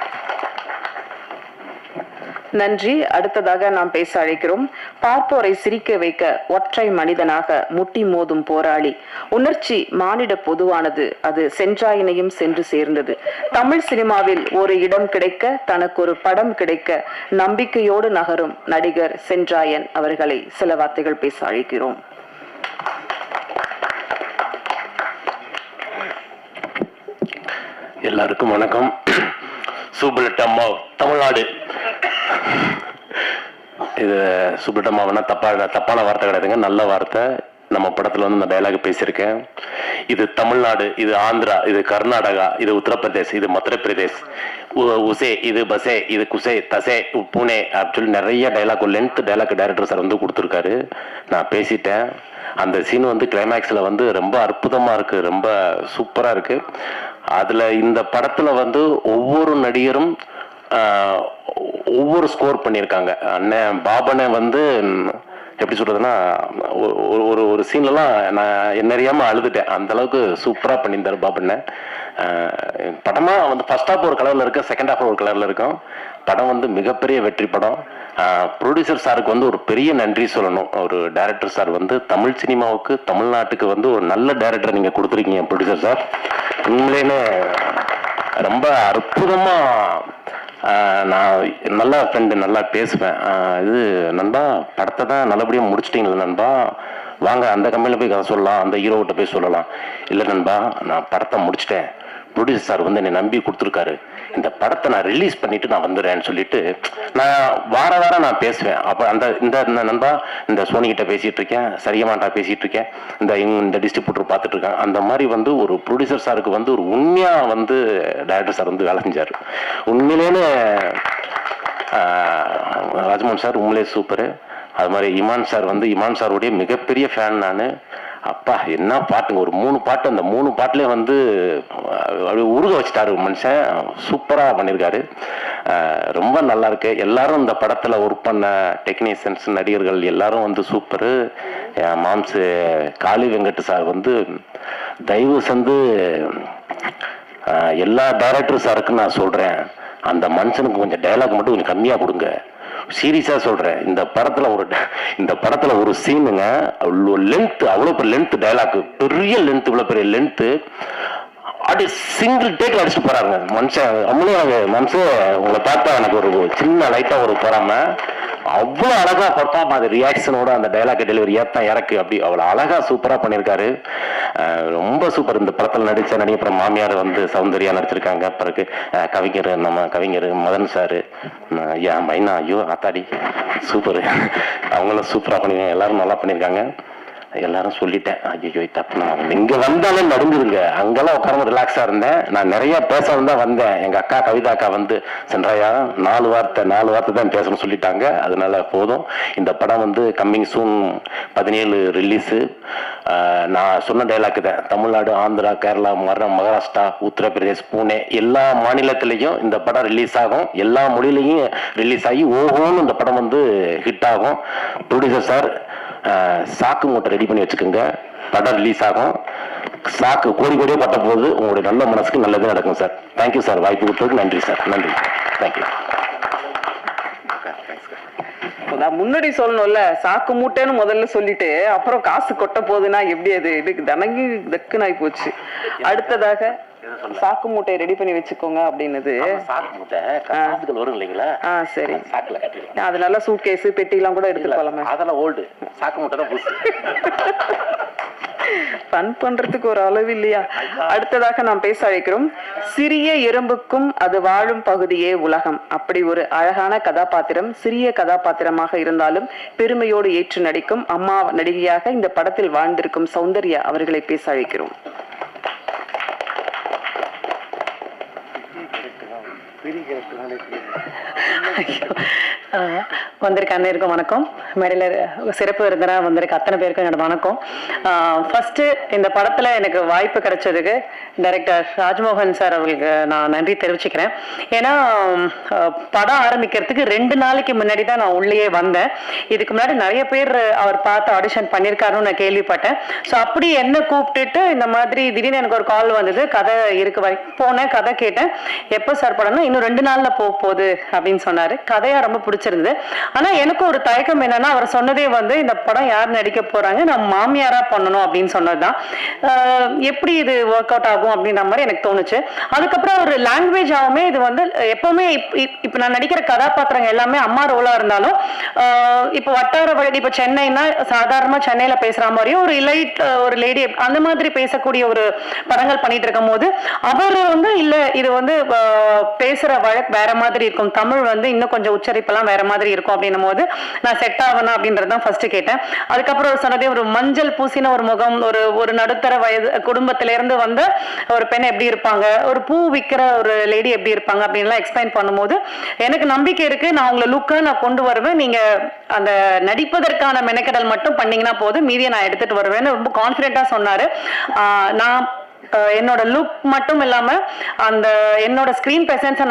நன்றி. அடுத்ததாக நாம் பேச அழைக்கிறோம். பார்ப்போரை சிரிக்க வைக்க ஒற்றை மனிதனாக முட்டி மோதும் போராளி. உணர்ச்சி மானிட பொதுவானது, அது சென்றாயினையும் சென்று சேர்ந்தது. தமிழ் சினிமாவில் ஒரு இடம் கிடைக்க, தனக்கு ஒரு படம் கிடைக்க நம்பிக்கையோடு நகரும் நடிகர் சென்றாயன் அவர்களை சில வார்த்தைகள் பேச அழைக்கிறோம். எல்லாருக்கும் வணக்கம். சுப்புலட்டம்மா தமிழ்நாடு. இது சுப்புலட்டம்மாவனா தப்பான வார்த்தை கிடையாதுங்க, நல்ல வார்த்தை. நம்ம படத்துல வந்து நான் டயலாக் பேசியிருக்கேன். இது தமிழ்நாடு, இது ஆந்திரா, இது கர்நாடகா, இது உத்தரப்பிரதேஷ், இது மத்திய பிரதேஷ், உசே, இது பசே, இது குசே, தசே, புனே அப்படின்னு சொல்லி நிறைய dialogue, length dialogue director sir வந்து கொடுத்துருக்காரு. நான் பேசிட்டேன். அந்த சீன் வந்து கிளைமேக்ஸில் வந்து ரொம்ப அற்புதமாக இருக்குது, ரொம்ப சூப்பராக இருக்குது. அதில் இந்த படத்தில் வந்து ஒவ்வொரு நடிகரும் ஒவ்வொரு ஸ்கோர் பண்ணியிருக்காங்க. அண்ணன் பாபனை வந்து எப்படி சொல்றதுன்னா, ஒரு சீன்லாம் நான் என்ன அறியாமல் அழுதுட்டேன். அந்த அளவுக்கு சூப்பராக பண்ணியிருந்தாரு பாபண்ண. படமா வந்து ஃபர்ஸ்ட் ஹாஃப் ஒரு கலரில் இருக்கும், செகண்ட் ஹாஃப் ஒரு கலரில் இருக்கும். படம் வந்து மிகப்பெரிய வெற்றி படம். ப்ரொடியூசர் சாருக்கு வந்து ஒரு பெரிய நன்றி சொல்லணும். ஒரு டைரக்டர் சார் வந்து தமிழ் சினிமாவுக்கு, தமிழ்நாட்டுக்கு வந்து ஒரு நல்ல டைரக்டர் நீங்கள் கொடுத்துருக்கீங்க ப்ரொடியூசர் சார். உண்மையிலே ரொம்ப அற்புதமா. நான் நல்லா ஃப்ரெண்டு, நல்லா பேசுவேன். இது நண்பா, படத்தை தான் நல்லபடியாக முடிச்சிட்டிங்களா நண்பா, வாங்க அந்த கம்பெனியில் போய் கதை சொல்லலாம், அந்த ஹீரோகிட்ட போய் சொல்லலாம். இல்லை நண்பா, நான் படத்தை முடிச்சிட்டேன், ப்ரொடியூசர் சார் வந்து என்னை நம்பி கொடுத்துருக்காரு, இந்த படத்தை நான் ரிலீஸ் பண்ணிட்டு நான் வந்துடுறேன்னு சொல்லிட்டு நான் வாரம் நான் பேசுவேன். அப்போ இந்த நண்பா, இந்த சோனிகிட்ட பேசிட்டு இருக்கேன், சரியமாட்டா பேசிட்டு இருக்கேன், இந்த டிஸ்ட்ரிபியூட்டர் பார்த்துட்டு இருக்கேன். அந்த மாதிரி வந்து ஒரு ப்ரொடியூசர் சாருக்கு வந்து ஒரு உண்மையா வந்து டைரக்டர் சார் வந்து வேலை செஞ்சார். உண்மையிலேன்னு ராஜ்மோகன் சார் உண்மையிலே சூப்பரு. அது மாதிரி இமான் சார் வந்து, இமான் சாருடைய மிகப்பெரிய ஃபேன் நான். அப்பா என்ன பாட்டுங்க, ஒரு 3 பாட்டு, அந்த 3 பாட்டுலேயே வந்து உருக வச்சுட்டாரு மனுஷன். சூப்பராக பண்ணியிருக்காரு, ரொம்ப நல்லா இருக்கு. எல்லாரும் இந்த படத்தில் ஒர்க் பண்ண டெக்னீஷியன்ஸ், நடிகர்கள் எல்லாரும் வந்து சூப்பரு. மாம்சு காளி வெங்கட் சார் வந்து தயவு செஞ்சு எல்லா டைரக்டர் சாருக்கும் நான் சொல்கிறேன், அந்த மனுஷனுக்கு கொஞ்சம் டைலாக் மட்டும் கொஞ்சம் கம்மியாக கொடுங்க. சீரியஸா சொல்றேன். இந்த படத்துல ஒரு சீனுங்க, அவ்வளோ லென்த், அவ்வளோ பெரிய லென்த் டைலாக், பெரிய லென்த், இவ்வளோ பெரிய லென்த்து, அப்படி சிங்கிள் டேக்ல அடிச்சுட்டு போறாருங்க மனுஷன். அம்மனே மனுஷன் உங்களை பார்த்தா எனக்கு ஒரு சின்ன லைட்டா ஒரு பொறாம. அவ்வளோ அழகா பர்ஃபார்ம், அது ரியாக்ஷனோட அந்த டைலாக் டெலிவரி ஏத்தான் இறக்கு, அப்படி அவ்வளோ அழகா சூப்பரா பண்ணியிருக்காரு. ரொம்ப சூப்பர். இந்த படத்தில் நடிச்ச நடிகை, அப்புறம் மாமியார் வந்து சௌந்தர்யா நடிச்சிருக்காங்க. பிறகு கவிஞர், நம்ம கவிஞர் மதன் சாரு, ஐயா மைனா, ஐயோ ஆத்தாடி சூப்பரு, அவங்களும் சூப்பராக பண்ணிருக்காங்க. எல்லாரும் நல்லா பண்ணியிருக்காங்க. எல்லாரும் சொல்லிட்டேன், ஐயோ தப்புனா இங்க வந்தாலும் நடுங்குதுங்க. அங்கெல்லாம் உட்காந்து ரிலாக்ஸா இருந்தேன். நான் நிறைய பேசணும் தான் வந்தேன். எங்க அக்கா கவிதா அக்கா வந்து சென்றாயா 4 வார்த்தை தான் பேசணும்னு சொல்லிட்டாங்க. அதனால போதும். இந்த படம் வந்து கம்மிங் சூன் 17 ரிலீஸு. நான் சொன்ன டைலாக் தான், தமிழ்நாடு, ஆந்திரா, கேரளா, மகாராஷ்டிரா, உத்தரப்பிரதேஷ், புனே எல்லா மாநிலத்திலையும் இந்த படம் ரிலீஸ் ஆகும். எல்லா மொழியிலையும் ரிலீஸ் ஆகி ஓஹோன்னு இந்த படம் வந்து ஹிட் ஆகும். ப்ரொடியூசர் சார் சாக்கு மூட்டை ரெடி பண்ணி வச்சுக்கோங்க, படம் ரிலீஸ் ஆகும். சாக்கு கோடியே பட்ட போது உங்களுடைய நல்ல மனசுக்கு நல்லதே நடக்கும் சார். தேங்க்யூ சார், வாய்ப்பு கொடுத்ததுக்கு நன்றி சார். நன்றி, தேங்க்யூ. நான் முன்னாடி சொல்லணும்ல, சாக்கு மூட்டைன்னு முதல்ல சொல்லிட்டு அப்புறம் காசு கொட்ட போகுதுன்னா எப்படி? அது இதுக்கு தனங்கி தக்குன்னு ஆகி போச்சு. அடுத்ததாக சாக்கு மூட்டையை ரெடி பண்ணி வச்சுக்கோங்க அப்படின்னது. வரும் இல்லைங்களா? சரி, அது நல்லா சூட் கேஸ் பெட்டி எல்லாம் கூட எடுத்துட்டு போலாமே. அதெல்லாம் ஓல்டு, சாக்கு மூட்டை தான் புதுசு. ஃபன் பண்றதுக்கு ஒரு அளவு இல்லையா? அடுத்ததாக நாம் பேச அழைக்கிறோம், சிறிய எறும்புக்கும் அது வாழும் பகுதியே உலகம். அப்படி ஒரு அழகான கதாபாத்திரம், சிறிய கதாபாத்திரமாக இருந்தாலும் பெருமையோடு ஏற்று நடிக்கும் அம்மா நடிகையாக இந்த படத்தில் வாழ்ந்திருக்கும் சௌந்தர்யா அவர்களை பேச அழைக்கிறோம். வந்திருக்க அண்ணருக்கும் வணக்கம். மேடையில் சிறப்பு விருந்தினராக வந்திருக்க அத்தனை பேருக்கும் என்னோட வணக்கம். ஃபர்ஸ்ட் இந்த படத்துல எனக்கு வாய்ப்பு கிடைச்சதுக்கு டைரக்டர் ராஜ்மோகன் சார் அவர்களுக்கு நான் நன்றி தெரிவிச்சுக்கிறேன். ஏன்னா படம் ஆரம்பிக்கிறதுக்கு 2 நாளைக்கு முன்னாடி தான் நான் உள்ளே வந்தேன். இதுக்கு முன்னாடி நிறைய பேர் அவர் பார்த்து ஆடிஷன் பண்ணியிருக்காருன்னு நான் கேள்விப்பட்டேன். ஸோ அப்படி என்ன கூப்பிட்டுட்டு இந்த மாதிரி திடீர்னு எனக்கு ஒரு கால் வந்தது, கதை இருக்கு போனேன், கதை கேட்டேன். எப்போ சார் படம்னா இன்னும் 2 நாள்ல போகுது அப்படின்னு சொன்னாரு. கதையா ரொம்ப பிடிச்சிருந்தது. ஆனா எனக்கு ஒரு தயக்கம் என்னன்னா, அவர் சொன்னதே வந்து இந்த படம் யார் நடிக்க போறாங்க, நான் மாமியாரா பண்ணணும் அப்படின்னு சொன்னதுதான். எப்படி இது ஒர்க் அவுட் ஆகும் அப்படின்ற மாதிரி எனக்கு தோணுச்சு. அதுக்கப்புறம் ஒரு லாங்குவேஜ் ஆகுமே, இது வந்து எப்பவுமே இப்ப நான் நடிக்கிற கதாபாத்திரங்கள் எல்லாமே அம்மா ரோலா இருந்தாலும் இப்ப வட்டார வழி, இப்ப சென்னைன்னா சாதாரணமா சென்னையில பேசுற மாதிரியும் ஒரு இலைட் ஒரு லேடி அந்த மாதிரி பேசக்கூடிய ஒரு படங்கள் பண்ணிட்டு இருக்கும் போது அவர் வந்து இல்ல இது வந்து பேசுற வழக்கு வேற மாதிரி இருக்கும், தமிழ் வந்து இன்னும் கொஞ்சம் உச்சரிப்பெல்லாம் வேற மாதிரி இருக்கும் அப்படின்னும் போது நான் செட் ஆகணும் அப்படின்றதான் ஃபர்ஸ்ட் கேட்டேன். அதுக்கப்புறம் சொன்னதே ஒரு மஞ்சள் பூசின ஒரு முகம், ஒரு நடுத்தர வயது குடும்பத்திலிருந்து வந்த ஒரு பெண் எப்படி இருப்பாங்க, ஒரு பூ விற்கிற ஒரு லேடி எப்படி இருப்பாங்க அப்படின்லாம் எக்ஸ்பிளைன் பண்ணும்போது எனக்கு நம்பிக்கை இருக்கு, நான் உங்களை லுக்கா நான் கொண்டு வருவேன், நீங்க அந்த நடிப்பதற்கான மெனக்கெடல் மட்டும் பண்ணீங்கன்னா போதும், மீதியை நான் எடுத்துட்டு வருவேன்னு ரொம்ப கான்பிடென்டா சொன்னாரு. நான் என்னோட லுக் மட்டும் இல்லாம அந்த என்னோட ஸ்கிரீன் பிரசன்ஸை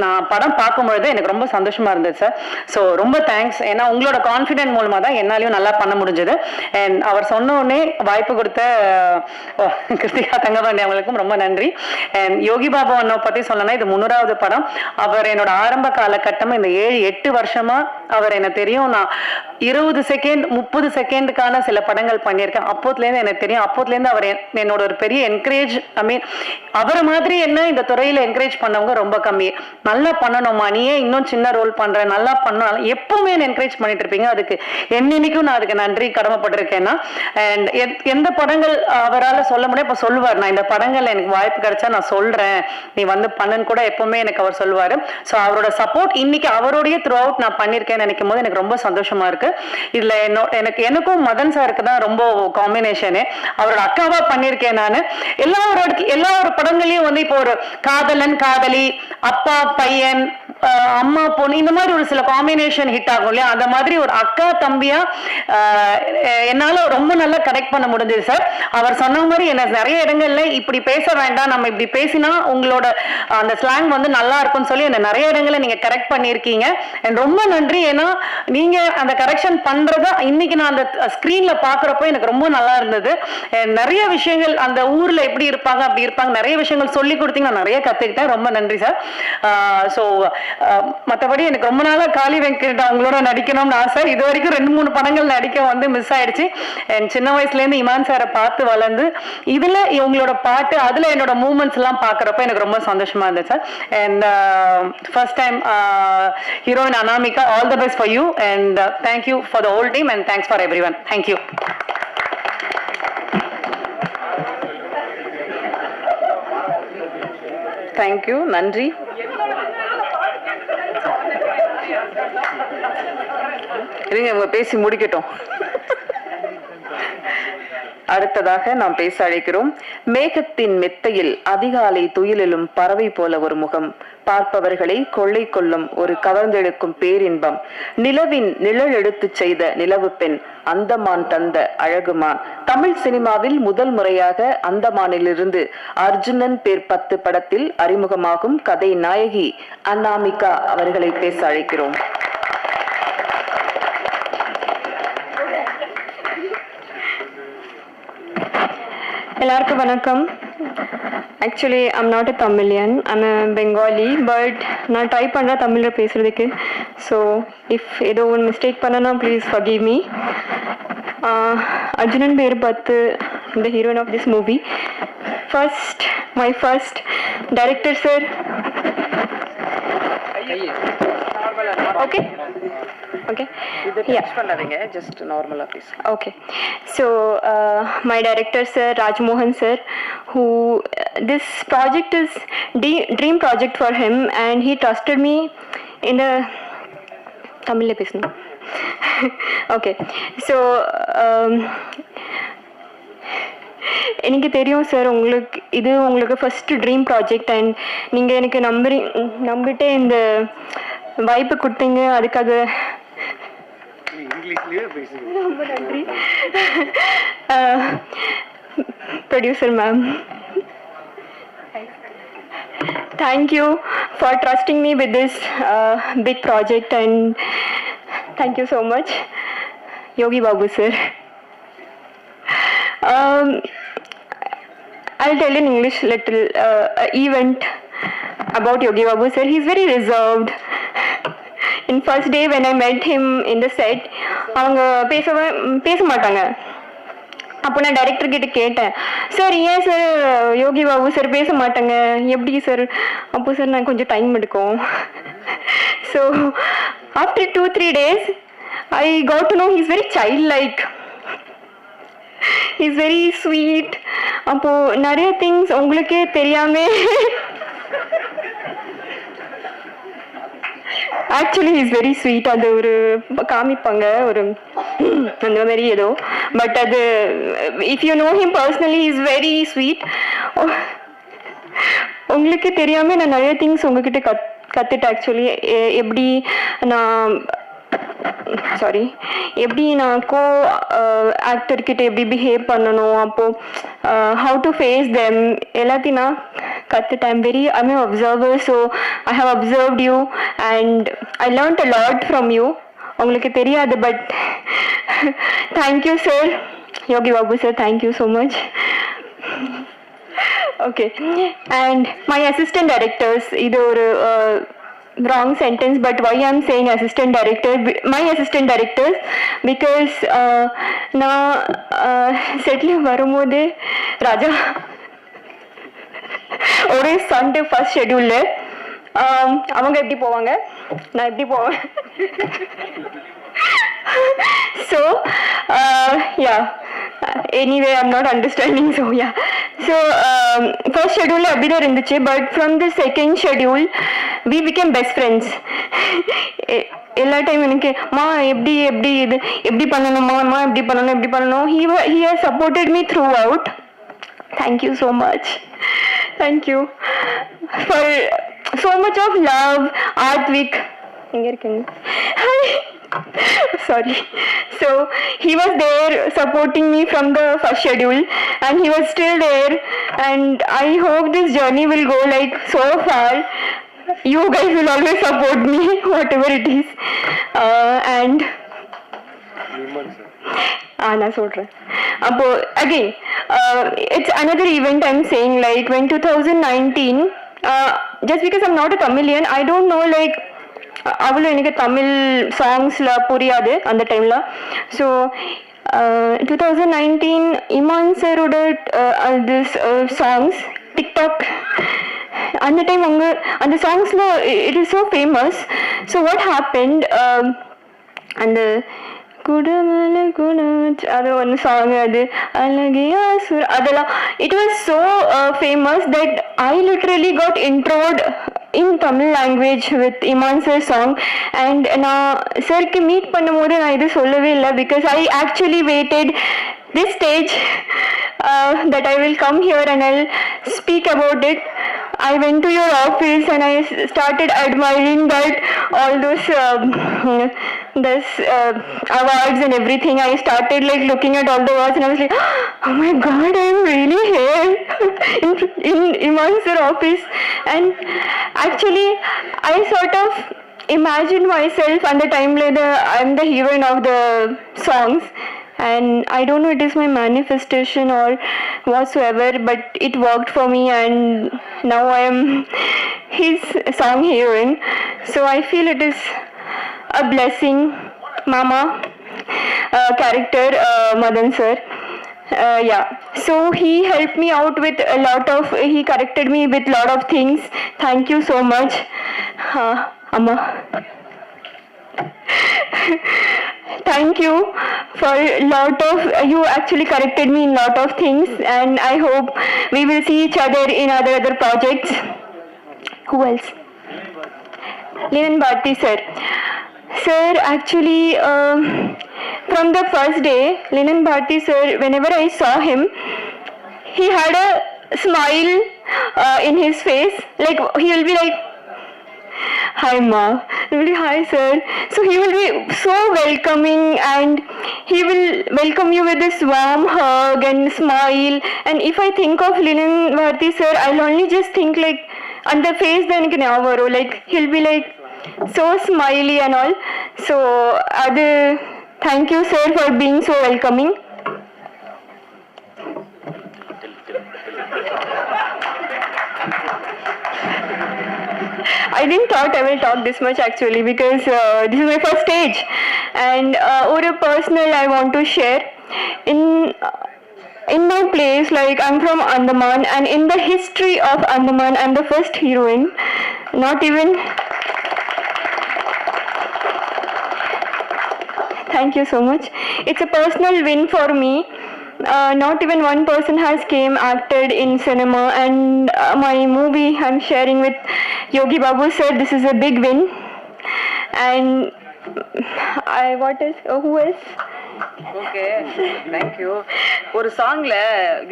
நான் படம் பார்க்கும்பொழுது எனக்கு ரொம்ப சந்தோஷமா இருந்தது சார். ஸோ ரொம்ப தேங்க்ஸ். ஏன்னா உங்களோட கான்ஃபிடென்ட் மூலமா தான் என்னாலையும் நல்லா பண்ண முடிஞ்சது. அண்ட் அவர் சொன்ன உடனே வாய்ப்பு கொடுத்த கிருத்திகா தங்கபாண்டி அவங்களுக்கும் ரொம்ப நன்றி. அண்ட் யோகி பாபு அண்ணா பத்தி சொல்லணும்னா இது 3வது படம். அவர் என்னோட ஆரம்ப காலகட்டம் இந்த 7-8 வருஷமா அவர் எனக்கு தெரியும். நான் 20 செகண்ட் 30 செகண்டுக்கான சில படங்கள் பண்ணியிருக்கேன். அப்போதுலேருந்து எனக்கு தெரியும். அப்போதுலேருந்து அவர் என்னோட ஒரு பெரிய என்கரேஜ், ஐ மீன் அவரை மாதிரி என்ன இந்த துறையில என்கரேஜ் பண்ணவங்க ரொம்ப கம்மி. நல்லா பண்ணணுமா, நீயே இன்னும் சின்ன ரோல் பண்ற, நல்லா பண்ணணும், எப்பவுமே என்கரேஜ் பண்ணிட்டு இருப்பீங்க. அதுக்கு என்னைக்கும் நான் அதுக்கு நன்றி கடமைப்பட்டிருக்கேன்னா. அண்ட் எந்த படங்கள் அவரால் சொல்ல முடியும் இப்ப சொல்லுவார், நான் இந்த படங்கள் எனக்கு வாய்ப்பு கிடைச்சா நான் சொல்றேன், நீ வந்து பண்ணுன்னு கூட எப்பவுமே எனக்கு அவர் சொல்லுவாரு. ஸோ அவரோட சப்போர்ட் இன்னைக்கு அவருடைய த்ரூ அவுட் நான் பண்ணிருக்கேன்னு நினைக்கும் போது எனக்கு ரொம்ப சந்தோஷமா இருக்கு. இதுல எனக்கும் மதன் சாருக்கு தான் ரொம்ப காம்பினேஷனு. அவரோட அக்காவா பண்ணிருக்கேன் நான். எல்லா ஒரு படங்களையும் வந்து இப்போ ஒரு காதலன் காதலி, அப்பா பையன், அம்மா பொண்ணு, இந்த மாதிரி ஒரு சில காம்பினேஷன் ஹிட் ஆகும் இல்லையா, அந்த மாதிரி ஒரு அக்கா தம்பியா என்னால ரொம்ப நல்லா கனெக்ட் பண்ண முடிஞ்சது சார். அவர் சொன்ன மாதிரி என்ன நிறைய இடங்கள்ல இப்படி பேச வேண்டாம், நம்ம இப்படி பேசினா உங்களோட அந்த ஸ்லாங் வந்து நல்லா இருக்கும்னு சொல்லி என்ன நிறைய இடங்கள்ல நீங்க கரெக்ட் பண்ணிருக்கீங்க. ரொம்ப நன்றி. ஏன்னா நீங்க அந்த கரெக்ஷன் பண்றத இன்னைக்கு நான் அந்த ஸ்கிரீன்ல பாக்குறப்போ எனக்கு ரொம்ப நல்லா இருந்தது. நிறைய விஷயங்கள் அந்த ஊர்ல எப்படி இருப்பாங்க அப்படி இருப்பாங்க, நிறைய விஷயங்கள் சொல்லி கொடுத்தீங்க, நான் நிறைய கத்துக்கிட்டேன். ரொம்ப நன்றி சார். ஸோ மற்றபடி எனக்கு ரொம்ப நாளா காளி வெங்கட் அவங்களோட நடிக்கணும்னு ஆசை. இது வரைக்கும் 2-3 படங்கள் நடிக்க வந்து மிஸ் ஆயிடுச்சு. சின்ன வயசுல இருந்து இமான் சாரை பார்த்து வளர்ந்து இதுல இவங்களோட பாட்டு, அதுல என்னோட மூமெண்ட்ஸ் எல்லாம் பாக்குறப்ப எனக்கு ரொம்ப சந்தோஷமா இருந்தது sir. And first time heroine Anamika, all the best for you and thank you for the whole team and thanks for everyone. Thank you. Thank you, நன்றி. இருங்க இவங்க பேசி முடிக்கட்டும். அடுத்ததாக நாம் பேச அழைக்கிறோம், மேகத்தின் மெத்தையில் அதிகாலை துயிலும் பறவை போல ஒரு முகம், பார்ப்பவர்களை கொள்ளை கொள்ளும் ஒரு கவர்ந்தெழுக்கும் பேரின்பம், நிலவின் நிழல் எடுத்து செய்த நிலவு பெண், அந்தமான் தந்த அழகுமான். தமிழ் சினிமாவில் முதல் முறையாக அந்தமானிலிருந்து அர்ஜுனன் பேர் 10 படத்தில் அறிமுகமாகும் கதை நாயகி அனாமிகா அவர்களை பேச அழைக்கிறோம். எல்லாருக்கும் வணக்கம். Actually, I'm not a Tamilian. I'm a Bengali, but நான் ட்ரை பண்ணுறேன் தமிழில் பேசுகிறதுக்கு. ஸோ இஃப் ஏதோ ஒன்று மிஸ்டேக் பண்ணனா ப்ளீஸ் forgive me. அர்ஜுனன் பேர் பத்து, the heroine of this movie. My first director, sir. Okay. Yeah. Just normal please. Okay. So, my director, sir, Rajmohan, sir, who this project is dream project for him, and he trusted me in the Tamil business. Okay. So, எனக்கு தெரியும் sir உங்களுக்கு first dream project and நீங்கள் எனக்கு நம்பிட்டு இந்த வாய்ப்பு கொடுத்தீங்க, அதுக்காக ரொம்ப நன்றி. Producer ma'am, thank you for trusting me with this big project, and thank you so much. Yogi Babu sir. I'll tell in English little event about Yogi Babu sir. He's very reserved. In first day when I met him in the set, அவங்க பேச மாட்டாங்க. அப்போ நான் director கிட்ட கேட்டேன், sir ஏன் sir Yogi Babu sir பேச மாட்டாங்க, எப்படி சார்? அப்போ சார் நான் கொஞ்சம் டைம் எடுக்கும். So after 2-3 days I got to know he's very childlike. He's very sweet. அப்போ நிறைய திங்ஸ் உங்களுக்கே தெரியாம ஆக்சுவலி இஸ் வெரி ஸ்வீட். அது ஒரு காமிப்பாங்க ஒரு அந்த மாதிரி ஏதோ, பட் அது if you know him personally is very sweet. உங்களுக்கு தெரியாம நான் நிறைய திங்ஸ் உங்ககிட்ட கத்துட்டேன். ஆக்சுவலி எப்படி நான் கோ ஆக்டர்கிட்ட எப்படி பிஹேவ் பண்ணணும், அப்போ ஹவு டு ஃபேஸ் தெம் எல்லாத்தையும் நான் கற்றுட்டேன். I'm an observer, so I have observed you and I learned a lot from you. உங்களுக்கு தெரியாது, but thank you sir, Yogi Babu sir, thank you so much. Okay, and my assistant directors, இது ஒரு wrong sentence, but why I'm saying assistant director, my assistant directors, because நான் settle வரும்போது ராஜா ஒரே Sunday first ஷெட்யூல்ல அவங்க எப்படி போவாங்க, நான் எப்படி போவேன். So yeah, anyway I'm not understanding, so yeah. So first schedule அப்படிதான் இருந்துச்சு, but from the second schedule we became best friends. எல்லா டைம் எனக்கு மா எப்படி இது எப்படி பண்ணணுமா, எப்படி பண்ணணும். He has supported me throughout. Thank you so much. Thank you for so much of love. Artvik எங்க இருக்கீங்க? Sorry. So he was there supporting me from the first schedule, and he was still there, and I hope this journey will go like so far. You guys will always support me whatever it is. And நான் சொல்றேன். அப்போ again it's another event I'm saying, like when 2019 just because I'm not a Tamilian, I don't know, like அவ்வளோ எனக்கு தமிழ் சாங்ஸில் புரியாது அந்த டைமில். So 2019 Imman சரோட this songs TikTok அந்த டைம் அந்த சாங்ஸில் it is so famous. So what happened, அந்த குடமல குணச் அது ஒன்று சாங், அது அழகியா அதெல்லாம் it was so famous that I literally got introduced in Tamil language with Iman sir song. And நான் சருக்கு மீட் பண்ணும்போது நான் இது சொல்லவே இல்லை, because I actually waited this stage that I will come here and I'll speak about it. I went to your office and I started admiring that all those awards and everything. I started like looking at all the awards and I was like, oh my god, I'm really here in Iman sir office. And actually I sort of imagined myself on the time like I'm the heroine of the songs, and I don't know it is my manifestation or whatsoever, but it worked for me, and now I am his song heroine. So I feel it is a blessing. Mama character, Madan sir. Yeah, so he helped me out with a lot of, he corrected me with lot of things. Thank you so much, Amma. Thank you for lot of, you actually corrected me in lot of things, and I hope we will see each other in other projects. Who else? Linen Bharti sir. Sir, actually, from the first day, Linen Bharti sir, whenever I saw him, he had a smile in his face. Like, he will be like, "Hi ma," he will be, "Hi sir." So he will be so welcoming, and he will welcome you with this warm hug and smile. And if I think of Linen Bharti sir, I'll only just think like, on the face then like he'll be like so smiley and all. So thank you sir for being so welcoming. I didn't thought I will talk this much actually, because this is my first stage, and over a personal I want to share in my place. Like, I'm from Andaman, and in the history of Andaman I'm the first heroine. Not even. Thank you so much. It's a personal win for me. Not even one person has acted in cinema, and my movie I'm sharing with Yogi Babu sir. This is a big win. And who else? Okay, thank you. ஒரு சாங்ல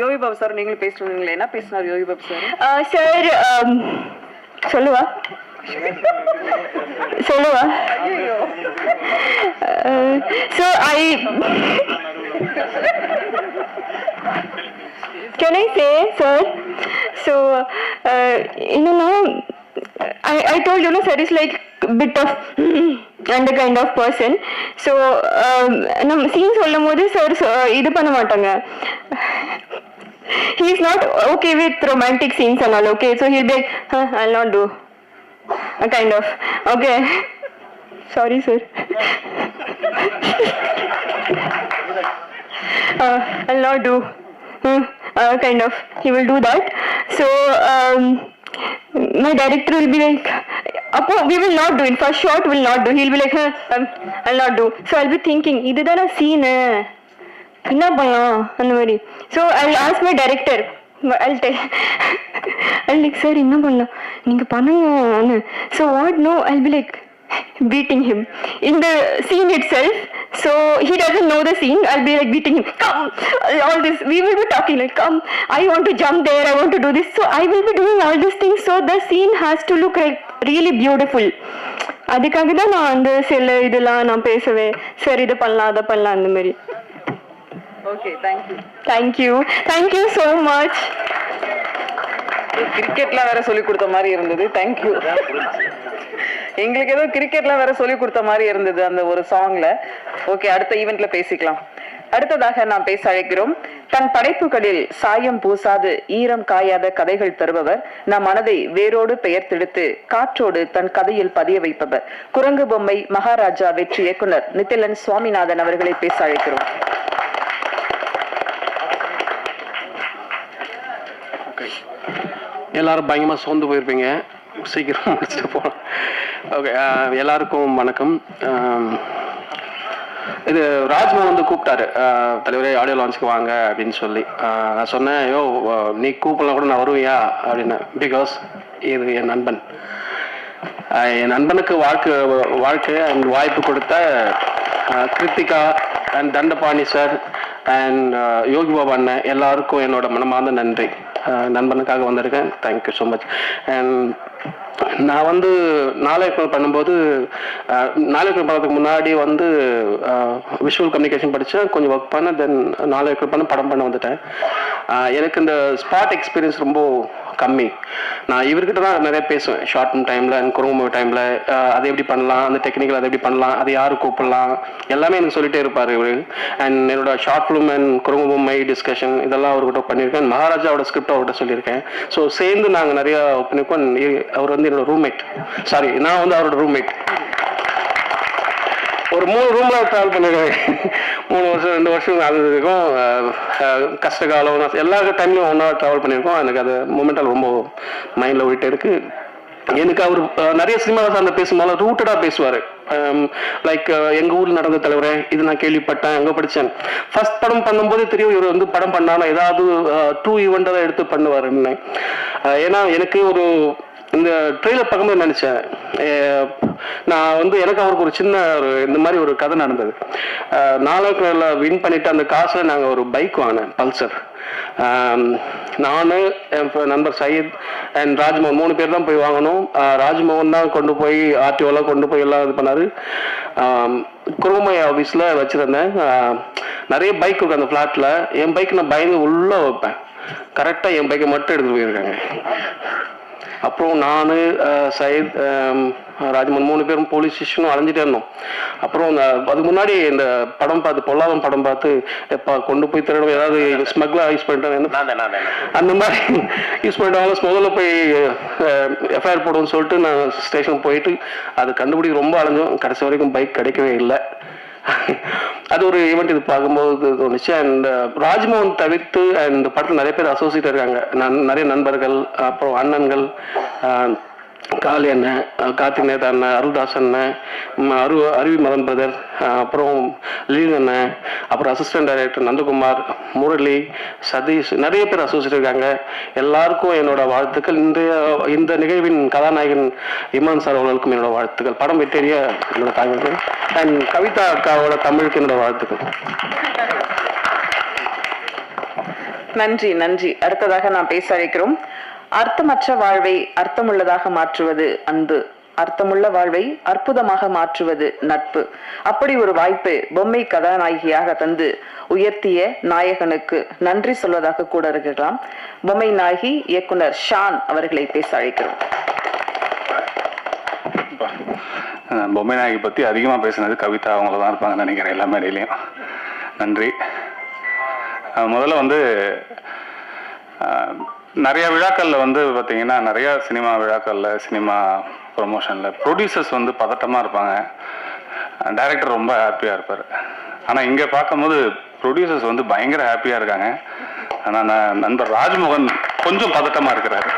Yogi Babu sir நீங்களும் பேசுவீங்களே, என்ன பேசினார் Yogi Babu sir? Sir சொல்லுவா so can I say, sir? So I told you, sir is like bit of and a kind of person. So நம்ம scene சொல்லும் போது sir இது பண்ண மாட்டாங்க. He is not okay with romantic scenes and all. Okay, so he'll be like, I'll not do. A kind of. Okay. Sorry, sir. I'll not do. Kind of. He will do that. So my director will be like, we will not do it. First shot will not do. He'll be like, I'll not do. So I'll be thinking, இதுதான scene. என்ன பண்ணலாம் அந்த மாதிரி. So I'll ask my director. I'll like, sir, என்ன பண்ணலாம் நீங்க பண்ணுங்க. So what? No, I'll be like beating him in the scene itself. So he doesn't know the scene. I'll be like beating him. Come, all this. We will be talking like, come, I want to jump there. I want to do this. So I will be doing all these things. So the scene has to look like really beautiful. அதுக்காக தான் நான் அந்த சில இதெல்லாம் நான் பேசுவேன். சரி, இதை பண்ணலாம், அதை பண்ணலாம், அந்த மாதிரி. Okay, thank you. Thank you so much. கிரிக்கெட்லாம் வேற சொல்லி கொடுத்த மாதிரி இருந்தது. தேங்க்யூ. எங்களுக்கு ஏதோ கிரிக்கெட்லாம் வேற சொல்லி கொடுத்த மாதிரி இருந்தது அந்த ஒரு சாங்ல. ஓகே, அடுத்த ஈவெண்ட்ல பேசிக்கலாம். அடுத்ததாக நாம் பேச அழைக்கிறோம், தன் படைப்புகளில் சாயம் பூசாது ஈரம் காயாத கதைகள் தருபவர், நம் மனதை வேரோடு பெயர்த்தெடுத்து காற்றோடு தன் கதையில் பதிய வைப்பவர், குரங்கு பொம்மை மகாராஜா வெற்றி இயக்குனர் நித்திலன் சுவாமிநாதன் அவர்களை பேச அழைக்கிறோம். எல்லாரும் பயங்கரமாக சோர்ந்து போயிருப்பீங்க, சீக்கிரம் முடிச்சுட்டு போகலாம். ஓகே, எல்லாருக்கும் வணக்கம். இது ராஜ்மோகன் வந்து கூப்பிட்டாரு, தலைவரே ஆடியோ லான்ச்சுக்கு வாங்க அப்படின்னு சொல்லி. நான் சொன்னேன், ஐயோ நீ கூப்பிடலாம் கூட நான் வருவியா அப்படின்னு. பிகாஸ் இது என் நண்பன். என் நண்பனுக்கு வாழ்க்கை அண்ட் வாய்ப்பு கொடுத்த Kiruthika and Dhandapani sir and Yogi Baba அண்ணன் எல்லாருக்கும் என்னோட மனமார்ந்த நன்றி. நண்பனுக்காக வந்திருக்கேன். Thank you so much. அண்ட் நான் வந்து நாளைக்கு பண்ணும்போது நாளைக்கு பண்ணுறதுக்கு முன்னாடி வந்து விஷுவல் கம்யூனிகேஷன் படித்தேன், கொஞ்சம் ஒர்க் பண்ணேன். தென் நாளைக்கு பண்ண படம் பண்ண வந்துட்டேன். எனக்கு இந்த ஸ்பாட் எக்ஸ்பீரியன்ஸ் ரொம்ப கம்மி. நான் இவர்கிட்ட தான் நிறைய பேசுவேன் ஷார்ட் ஃபிலிம் டைமில் அண்ட் குறும்பு டைமில். அதை எப்படி பண்ணலாம், அந்த டெக்னிக்கல் அதை எப்படி பண்ணலாம், அதை யார் கூப்பிடலாம், எல்லாமே எனக்கு சொல்லிட்டே இருப்பார் இவர். அண்ட் என்னோட ஷார்ட் ஃபிலிம் அண்ட் குறும்பு மை டிஸ்கஷன் இதெல்லாம் அவர்கிட்ட பண்ணியிருக்கேன். மகாராஜாவோட ஸ்கிரிப்ட் அவர்கிட்ட சொல்லியிருக்கேன். ஸோ சேர்ந்து நாங்கள் நிறையா பண்ணியிருக்கோம். அவர் வந்து என்னோட ரூம்மேட், சாரி நான் வந்து அவரோட ரூம்மேட். ஒரு 3 ரூம்ல ட்ராவல் பண்ணிருக்கேன். 3 வருஷம் 2 வருஷம் அது இருக்கும். கஷ்டகாலம் எல்லா டைம்லையும் ஒன்றா ட்ராவல் பண்ணியிருக்கோம். எனக்கு அது மூமெண்டால் ரொம்ப மைண்டில் ஓடிட்டே இருக்கு. எனக்கு அவர் நிறைய சினிமாவை சார்ந்த பேசும்போது ரூட்டடாக பேசுவார். லைக் எங்கள் ஊரில் நடந்த தலைவரே, இது நான் கேள்விப்பட்டேன், எங்கே படித்தேன். ஃபர்ஸ்ட் படம் பண்ணும்போதே தெரியும் இவர் வந்து படம் பண்ணாலும் ஏதாவது ட்ரூ ஈவெண்ட்டாக எடுத்து பண்ணுவாருன்னு. ஏன்னா எனக்கு ஒரு இந்த ட்ரெயிலர் பார்க்கும்போது நினச்சேன், நான் வந்து எனக்கு அவருக்கு ஒரு சின்ன இந்த மாதிரி ஒரு கதை நடந்தது. 4 வின் பண்ணிட்டு அந்த காசில் நாங்கள் ஒரு பைக் வாங்கினேன், பல்சர். நான் என் நண்பர் சயீத் அண்ட் ராஜ்மோகன் 3 பேர் தான் போய் வாங்கணும். ராஜ்மோகன் தான் கொண்டு போய் ஆர்டிஓலாம் கொண்டு போய் எல்லாம் இது பண்ணார். குருமை ஆஃபீஸில் வச்சுருந்தேன். நிறைய பைக் இருக்கு அந்த ஃப்ளாட்டில். என் பைக் நான் பயந்து உள்ளே வைப்பேன். கரெக்டாக என் பைக்கை மட்டும் எடுத்துகிட்டு போயிருக்காங்க. அப்புறம் நான் சயீத் ராஜ்மோகன் 3 பேரும் போலீஸ் ஸ்டேஷனும் அலைஞ்சிட்டே இருந்தோம். அப்புறம் அதுக்கு முன்னாடி இந்த படம் பார்த்து பொல்லாதம் படம் பார்த்து எப்போ கொண்டு போய் திருடம் ஏதாவது ஸ்மக்லாக யூஸ் பண்ணிட்டாங்க அந்த மாதிரி யூஸ் பண்ணிட்டாங்க. முதல்ல போய் எஃப்ஐஆர் போடுவோம்னு சொல்லிட்டு நான் ஸ்டேஷனுக்கு போயிட்டு அது கண்டுபிடிக்க ரொம்ப அலைஞ்சோம். கடைசி வரைக்கும் பைக் கிடைக்கவே இல்லை. அது ஒரு ஈவெண்ட் இது பார்க்கும்போது தோணுச்சு. அண்ட் ராஜ்மோகன் தவிர்த்து இந்த படத்தில் நிறைய பேர் அசோசியேட் இருக்காங்க. நிறைய நண்பர்கள், அப்புறம் அண்ணன்கள், காளி அண்ணன், கார்த்திக் நேதா அண்ணன், அருள்தாஸ் அண்ணன், அருவி மதன் பிரதர், அப்புறம் லீன் அண்ணன், அப்புறம் அசிஸ்டன்ட் டைரக்டர் நந்தகுமார், முரளி, சதீஷ், நிறைய பேர் அசோசியேட் இருக்காங்க. எல்லாருக்கும் என்னோட வாழ்த்துக்கள். இந்த நிகழ்வின் கதாநாயகன் இமான் சார் அவர்களுக்கும் என்னோட வாழ்த்துக்கள். படம் வெட்டேரிய என்னோட தாய்மொழி. அண்ட் கவிதா அக்காவோட தமிழுக்கு என்னோட வாழ்த்துக்கள். நன்றி நன்றி. அடுத்ததாக நாம் பேச அழைக்கிறோம். அர்த்தமற்ற வாழ்வை அர்த்தமுள்ளதாக மாற்றுவது அன்பு, அர்த்தமுள்ள வாழ்வை அற்புதமாக மாற்றுவது நட்பு. அப்படி ஒரு வாய்ப்பு பொம்மை கதாநாயகியாக தந்து உயர்த்திய நாயகனுக்கு நன்றி சொல்வதாக கூட இருக்கலாம். பொம்மை நாயகி இயக்குனர் ஷான் அவர்களை பேச அழைக்கிறோம். பொம்மை நாயகி பற்றி அதிகமாக பேசுனது கவிதா அவங்கள தான் இருப்பாங்கன்னு நினைக்கிறேன் எல்லா மேடையிலையும். நன்றி. முதல்ல வந்து நிறைய விழாக்களில் வந்து பார்த்தீங்கன்னா, நிறையா சினிமா விழாக்களில், சினிமா ப்ரொமோஷனில் ப்ரொடியூசர்ஸ் வந்து பதட்டமாக இருப்பாங்க, டைரக்டர் ரொம்ப ஹாப்பியாக இருப்பார். ஆனால் இங்கே பார்க்கும்போது ப்ரொடியூசர்ஸ் வந்து பயங்கர ஹாப்பியாக இருக்காங்க. ஆனால் நண்பர் ராஜ்மோகன் கொஞ்சம் பதட்டமாக இருக்கிறாரு.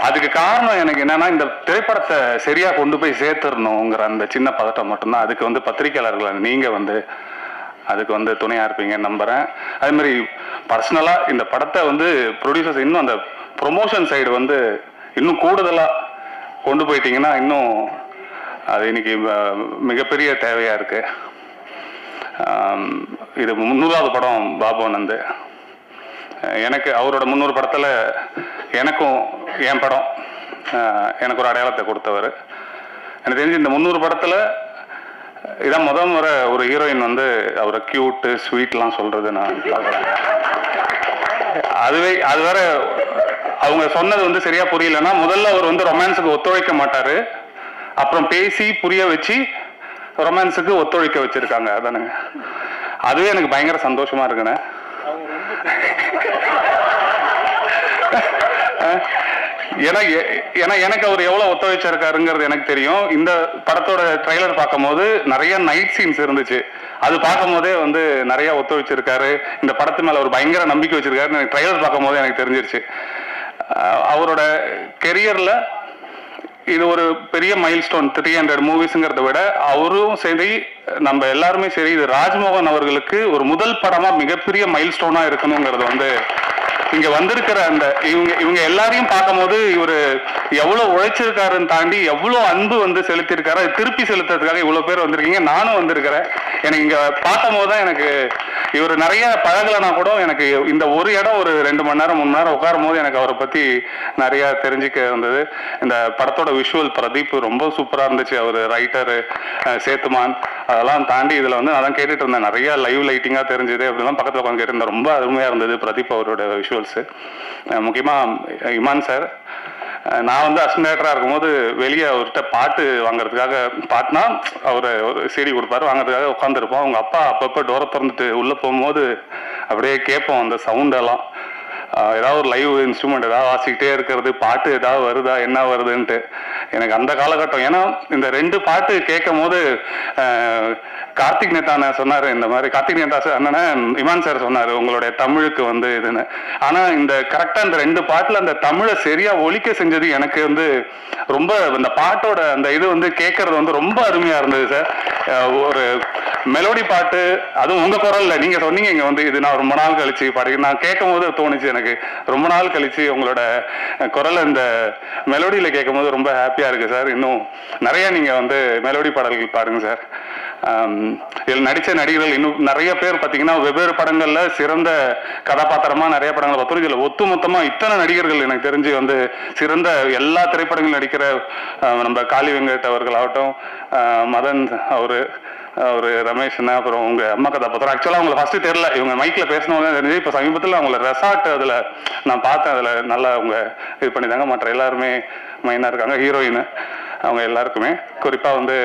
அதுக்கு காரணம் எனக்கு என்னன்னா, இந்த திரைப்படத்தை சரியாக கொண்டு போய் சேர்த்துடணுங்கிற அந்த சின்ன பதட்டம் மட்டும்தான். அதுக்கு வந்து பத்திரிகையாளர்கள் நீங்கள் வந்து அதுக்கு வந்து துணையாக இருப்பீங்கன்னு நம்புகிறேன். அதே மாதிரி பர்சனலாக இந்த படத்தை வந்து ப்ரொடியூசர்ஸ் இன்னும் அந்த ப்ரொமோஷன் சைடு வந்து இன்னும் கூடுதலாக கொண்டு போயிட்டீங்கன்னா இன்னும் அது இன்னைக்கு மிகப்பெரிய தேவையாக இருக்குது. இது 300வது படம் பாபுவனந்து. எனக்கு அவரோட 300 படத்தில் எனக்கும் என் படம் எனக்கு ஒரு அடையாளத்தை கொடுத்தவர். எனக்கு தெரிஞ்சு இந்த 300 படத்தில் இதான் முறை ஒரு ஹீரோயின் வந்து அவரை கியூட்டு ஸ்வீட்லாம் சொல்றது நான் பார்க்குறேன். அது வேற அவங்க சொன்னது வந்து சரியா புரியலன்னா, முதல்ல அவர் வந்து ரொமான்ஸுக்கு ஒத்துழைக்க மாட்டாரு, அப்புறம் பேசி புரிய வச்சு ரொமான்ஸுக்கு ஒத்துழைக்க வச்சிருக்காங்க. அதானுங்க, அதுவே எனக்கு பயங்கர சந்தோஷமா இருக்குண்ணே. ஏன்னா எனக்கு அவர் எவ்வளவு ஒத்துழைச்சிருக்காருங்கிறது எனக்கு தெரியும். இந்த படத்தோட ட்ரெய்லர் பார்க்கும் போது நிறைய நைட் சீன்ஸ் இருந்துச்சு. அது பார்க்கும் போதே வந்து நிறைய ஒத்துழைச்சிருக்காரு. இந்த படத்து மேல ஒரு பயங்கர நம்பிக்கை வச்சிருக்காரு. எனக்கு ட்ரெய்லர் பார்க்கும் போதே எனக்கு தெரிஞ்சிருச்சு. அவரோட கெரியர்ல இது ஒரு பெரிய மைல் ஸ்டோன். 300 மூவிஸ்ங்கிறத விட அவரும் சரி, நம்ம எல்லாருமே சரி, இது ராஜ்மோகன் அவர்களுக்கு ஒரு முதல் படமா மிகப்பெரிய மைல் ஸ்டோனா இருக்கணுங்கிறது வந்து இங்க வந்திருக்கிற அந்த இவங்க எல்லாரையும் பார்க்கும் போது இவரு எவ்வளவு உழைச்சிருக்காருன்னு தாண்டி எவ்வளவு அன்பு வந்து செலுத்திருக்காரு. திருப்பி செலுத்துறதுக்காக இவ்வளவு பேர் வந்திருக்கீங்க. நானும் வந்திருக்கிறேன். எனக்கு இங்க பார்க்கும் போதுதான் எனக்கு இவர் நிறைய பழகலைன்னா கூட எனக்கு இந்த ஒரு இடம் ஒரு 2 மணி நேரம் 3 மணி நேரம் உட்காரும் போது எனக்கு அவரை பற்றி நிறையா தெரிஞ்சுக்க வந்தது. இந்த படத்தோட விஷுவல் பிரதீப் ரொம்ப சூப்பராக இருந்துச்சு. அவர் ரைட்டரு சேத்துமான் அதெல்லாம் தாண்டி இதில் வந்து அதான் கேட்டுட்டு இருந்தேன். நிறைய லைவ் லைட்டிங்காக தெரிஞ்சுது அப்படிலாம் பக்கத்தில் உட்காந்து கேட்டிருந்தேன். ரொம்ப அருமையாக இருந்தது பிரதீப் அவரோட விஷுவல்ஸு. முக்கியமாக இமான் சார், நான் வந்து அசிஸ்டன்ட் டைரக்டராக இருக்கும்போது வெளியே அவர்கிட்ட பாட்டு வாங்குறதுக்காக, பாட்டுனா அவர் ஒரு CD கொடுப்பாரு, வாங்குறதுக்காக உட்காந்துருப்போம். அவங்க அப்பா அப்பப்போ டோரை திறந்துட்டு உள்ளே போகும்போது அப்படியே கேட்போம் அந்த சவுண்டெல்லாம். ஏதாவது ஒரு லைவ் இன்ஸ்ட்ருமெண்ட் ஏதாவது வாசிக்கிட்டே இருக்கிறது, பாட்டு ஏதாவது வருதா என்ன வருதுன்ட்டு எனக்கு அந்த காலகட்டம். ஏன்னா இந்த 2 பாட்டு கேட்கும் போது கார்த்திக் நேதான சொன்னார், இந்த மாதிரி கார்த்திக் நேதா சார் அண்ணன் இமான் சார் சொன்னார் உங்களுடைய தமிழுக்கு வந்து இதுன்னு. ஆனால் இந்த கரெக்டாக இந்த 2 பாட்டில் அந்த தமிழை சரியாக ஒலிக்க செஞ்சது எனக்கு வந்து ரொம்ப இந்த பாட்டோட அந்த இது வந்து கேட்கறது வந்து ரொம்ப அருமையாக இருந்தது சார். ஒரு மெலோடி பாட்டு, அதுவும் உங்கள் குரலில் நீங்கள் சொன்னீங்க இங்கே வந்து இது நான் ரொம்ப நாள் கழிச்சு பாடி நான் கேட்கும் போது தோணுச்சு எனக்கு ரொம்ப நாள் கழிச்சு உங்களோட குரலை இந்த மெலோடியில் கேட்கும் போது ரொம்ப ஹாப்பியாக இருக்குது சார். இன்னும் நிறையா நீங்கள் வந்து மெலோடி பாடல்கள் பாருங்கள் சார். இதில் நடித்த நடிகர்கள் இன்னும் நிறைய பேர் பார்த்தீங்கன்னா வெவ்வேறு படங்களில் சிறந்த கதாபாத்திரமாக நிறைய படங்கள் பார்த்தோம். இதில் ஒட்டுமொத்தமாக இத்தனை நடிகர்கள் எனக்கு தெரிஞ்சு வந்து சிறந்த எல்லா திரைப்படங்களும் நடிக்கிற நம்ம காளி வெங்கட் அவர்களாகட்டும், மதன் அவர் ரமேஷ்னா, அப்புறம் உங்கள் அம்மா கதாபாத்திரம். ஆக்சுவலாக அவங்களை ஃபஸ்ட்டு தெரியல, இவங்க மைக்கில் பேசினவங்க தெரிஞ்சு. இப்போ சமீபத்தில் அவங்கள ரெசார்ட் அதில் நான் பார்த்தேன், அதில் நல்லா அவங்க இது பண்ணிட்டாங்க. மற்ற எல்லாருமே மெயினாக இருக்காங்க, ஹீரோயின் அவங்க எல்லாருக்குமே. குறிப்பாக வந்து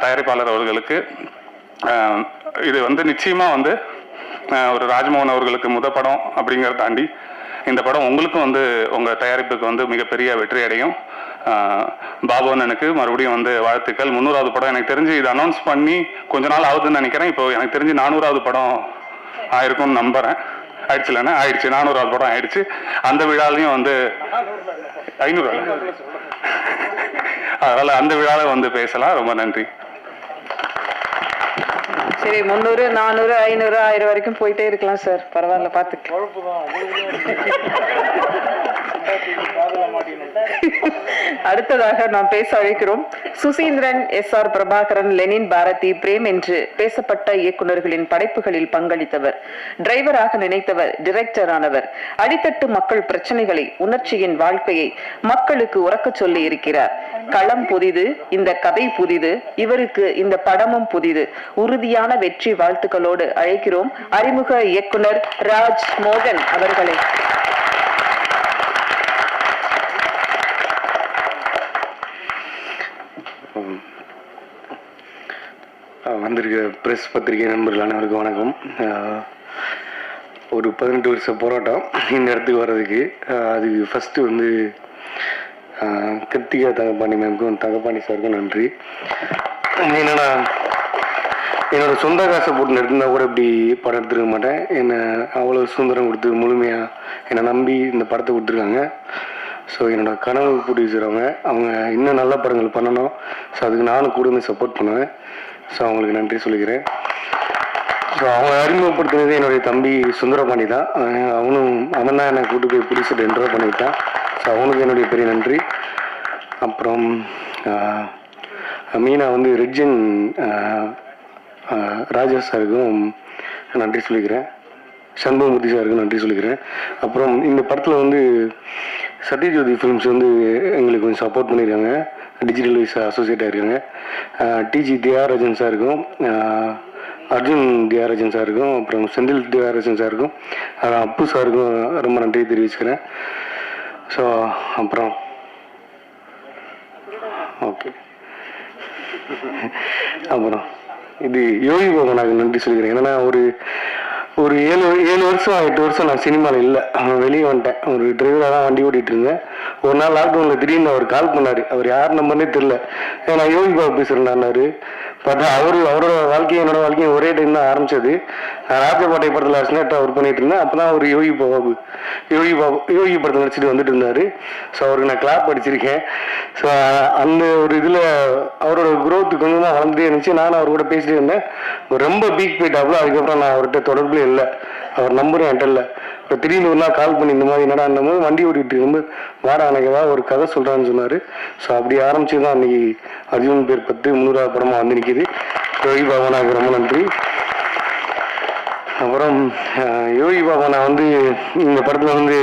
தயாரிப்பாளர் அவர்களுக்கு இது வந்து நிச்சயமாக வந்து ஒரு ராஜ்மோகன் அவர்களுக்கு முதல் படம் அப்படிங்கிறத தாண்டி இந்த படம் உங்களுக்கும் வந்து உங்கள் தயாரிப்புக்கு வந்து மிகப்பெரிய வெற்றி அடையும். பாபுவண்ணனுக்கு மறுபடியும் வந்து வாழ்த்துக்கள். 300வது படம் எனக்கு தெரிஞ்சு இது அனௌன்ஸ் பண்ணி கொஞ்ச நாள் ஆகுதுன்னு நினைக்கிறேன். இப்போ எனக்கு தெரிஞ்சு 400வது படம் ஆயிருக்கும்னு நம்புகிறேன். ஆயிடுச்சு இல்லைன்னா ஆயிடுச்சு, 400வது படம் ஆயிடுச்சு. அந்த விழாலையும் வந்து 500 அதனால் அந்த விழாவில் வந்து பேசலாம். ரொம்ப நன்றி. சரி, 300 400 500 1000 வரைக்கும் போயிட்டே இருக்கலாம் சார். பரவாயில்ல, பார்த்துக்கலாம். அடுத்ததாக நாம் பேச அழைக்கிறோம் சுசீந்திரன், SR பிரபாகரன், லெனின், பாரதி, பிரேம் என்று பேசப்பட்ட இயக்குநர்களின் படைப்புகளில் பங்களித்தவர். டிரைவராக நினைத்தவர், டிரெக்டர் ஆனவர். அடித்தட்டு மக்கள் பிரச்சனைகளை, உணர்ச்சியின் வாழ்க்கையை மக்களுக்கு உறக்க சொல்லி இருக்கிறார். களம் புதிது, இந்த கதை புதிது, இவருக்கு இந்த படமும் புதிது. உறுதியான வெற்றி வாழ்த்துக்களோடு அழைக்கிறோம் அறிமுக இயக்குனர் ராஜ் மோகன் அவர்களை. வந்திருக்க ப்ரெஸ் பத்திரிகை நண்பர்கள் அனைவருக்கும் வணக்கம். ஒரு 18 வருஷ போராட்டம் இந்த இடத்துக்கு வர்றதுக்கு. அதுக்கு ஃபஸ்ட்டு வந்து கிருத்திகா தங்கப்பாண்டி மேம்க்கும் தங்கப்பாண்டி சாருக்கும் நன்றி. என்னென்னா என்னோடய சொந்த காசை போட்டு எடுத்திருந்தா கூட இப்படி படம் எடுத்துருக்க மாட்டேன். என்னை அவ்வளோ சுதந்திரம் கொடுத்து முழுமையாக என்னை நம்பி இந்த படத்தை கொடுத்துருக்காங்க. ஸோ என்னோடய கனவு ப்ரொடியூசர் அவங்க இன்னும் நல்ல படங்கள் பண்ணணும். ஸோ அதுக்கு நானும் கூட வந்து சப்போர்ட் பண்ணுவேன். ஸோ அவங்களுக்கு நன்றி சொல்லிக்கிறேன். ஸோ அவங்க அறிமுகப்படுத்தினது என்னுடைய தம்பி சுந்தரபாண்டி தான். அவன் தான் என்னை கூட்டு போய் பிடிச்சிட்டு என்ட்ரோ பண்ணிவிட்டான். ஸோ அவனுக்கு என்னுடைய பெரிய நன்றி. அப்புறம் மீனா வந்து ரெட்ஜன் ராஜா சாருக்கும் நன்றி சொல்லிக்கிறேன். சண்முகமூர்த்தி சாருக்கும் நன்றி சொல்லிக்கிறேன். அப்புறம் இந்த படத்தில் வந்து சத்யஜோதி ஃபிலிம்ஸ் வந்து எங்களுக்கு கொஞ்சம் சப்போர்ட் பண்ணியிருக்காங்க. டிஜிட்டல் வைஸ் அசோசியேட் ஆகிருக்காங்க. டிஜி தியாகராஜன் சாருக்கும், அர்ஜுன் தியாகராஜன் சாருக்கும், அப்புறம் செந்தில் தியாகராஜன் சாருக்கும், அப்பு சாருக்கும் ரொம்ப நன்றி தெரிவிச்சுக்கிறேன். ஸோ அப்புறம் ஓகே, அப்புறம் இது யோகி பாபனாக்கு நன்றி சொல்லிக்கிறேன். ஏன்னா ஒரு 7 வருஷம் 8 வருஷம் நான் சினிமாவில் இல்லை, வெளியே வந்துட்டேன். ஒரு டிரைவராக தான் வண்டி ஓட்டிகிட்டு இருந்தேன். ஒரு நாள் லாக்டவுனில் திடீர்னு அவர் கால் பண்ணார். அவர் யார் நம்பர்னே தெரில. நான் யோகி பாபு பேசுகிறேன்னாரு. பார்த்தா அவரோட வாழ்க்கையும் என்னோட வாழ்க்கையும் ஒரே டைம் தான் ஆரம்பித்தது. ராஜபாட்டை படத்தில் அசினேட்டாக ஒர்க் பண்ணிட்டு இருந்தேன். அப்போ தான் அவர் யோகி படத்தில் நடிச்சிட்டு வந்துட்டு இருந்தார். ஸோ அவருக்கு நான் கிளாப் அடிச்சிருக்கேன். ஸோ அந்த ஒரு இதில் அவரோட குரோத்து கொஞ்சமாக வளர்ந்துட்டே இருந்துச்சு. நானும் அவர் கூட பேசிட்டே இருந்தேன். ரொம்ப பீக் போயிட்டாப்புல. அதுக்கப்புறம் நான் அவர்கிட்ட தொடர்புலேயே இல்லை. அவர் நம்பரும் என்கிட்ட இல்லை. இப்போ திடீர்னு ஒரு நாள் கால் பண்ணி இந்த மாதிரி என்னடா அந்த மாதிரி வண்டி ஓட்டிகிட்டு இருக்கும்போது வாடா எனக்கு ஏதாவது ஒரு கதை சொல்கிறான்னு சொன்னார். ஸோ அப்படி ஆரம்பிச்சு தான் அன்றைக்கி அர்ஜுன் பேர் 10 300வது படமாக வந்து நிற்கிது. யோகி பாபனாக்கு ரொம்ப நன்றி. அப்புறம் யோகி பாபா நான் வந்து இந்த படத்தில் வந்து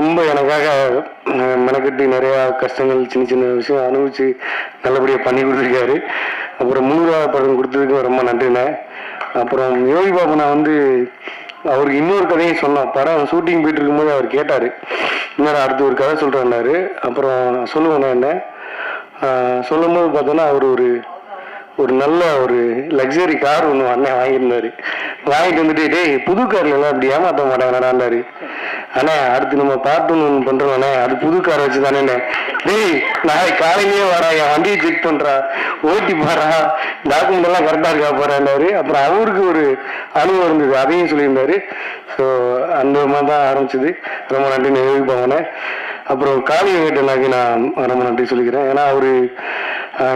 ரொம்ப எனக்காக மெனக்கட்டி நிறையா கஷ்டங்கள் சின்ன சின்ன விஷயம் அனுபவித்து நல்லபடியாக பண்ணி கொடுத்துருக்காரு. அப்புறம் 300வது படம் கொடுத்ததுக்கு ரொம்ப நன்றிண்ணே. அப்புறம் யோகி பாபா நான் வந்து அவருக்கு இன்னொரு கதையும் சொன்னோம். படம் ஷூட்டிங் போயிட்டு இருக்கும்போது அவர் கேட்டார், இன்னொரு அடுத்து ஒரு கதை சொல்கிறேன்னாரு. அப்புறம் நான் சொல்லுவேண்ணே என்ன சொல்லும் போது பார்த்தோன்னா அவர் ஒரு நல்ல ஒரு லக்ஸரி கார் ஒன்று அண்ணன் வாங்கியிருந்தாரு. வாங்கிட்டு வந்துட்டு டேய் புது கார்ல எல்லாம் அப்படி ஏமாற்ற மாட்டாங்கடாண்டாரு. அண்ணே அடுத்து நம்ம பார்ட் ஒன்று பண்ணுறோம் அண்ணே, அது புது கார் வச்சு தானே. டேய் நான் காலையிலேயே வரா, என் வண்டியை செக் பண்ணுறா, ஓட்டி பாரா, டாக்குமெண்ட் எல்லாம் கரெக்டாக இருக்கா போறாரு. அப்புறம் அவருக்கு ஒரு அனுபவம் இருந்தது, அதையும் சொல்லியிருந்தாரு. ஸோ அந்த மாதிரி தான் ஆரம்பிச்சது. ரொம்ப நன்றி நினைவுப்பாங்கண்ணே. அப்புறம் காளி வெங்கடனாக்கு நான் ரொம்ப நன்றி சொல்லிக்கிறேன். ஏன்னா அவரு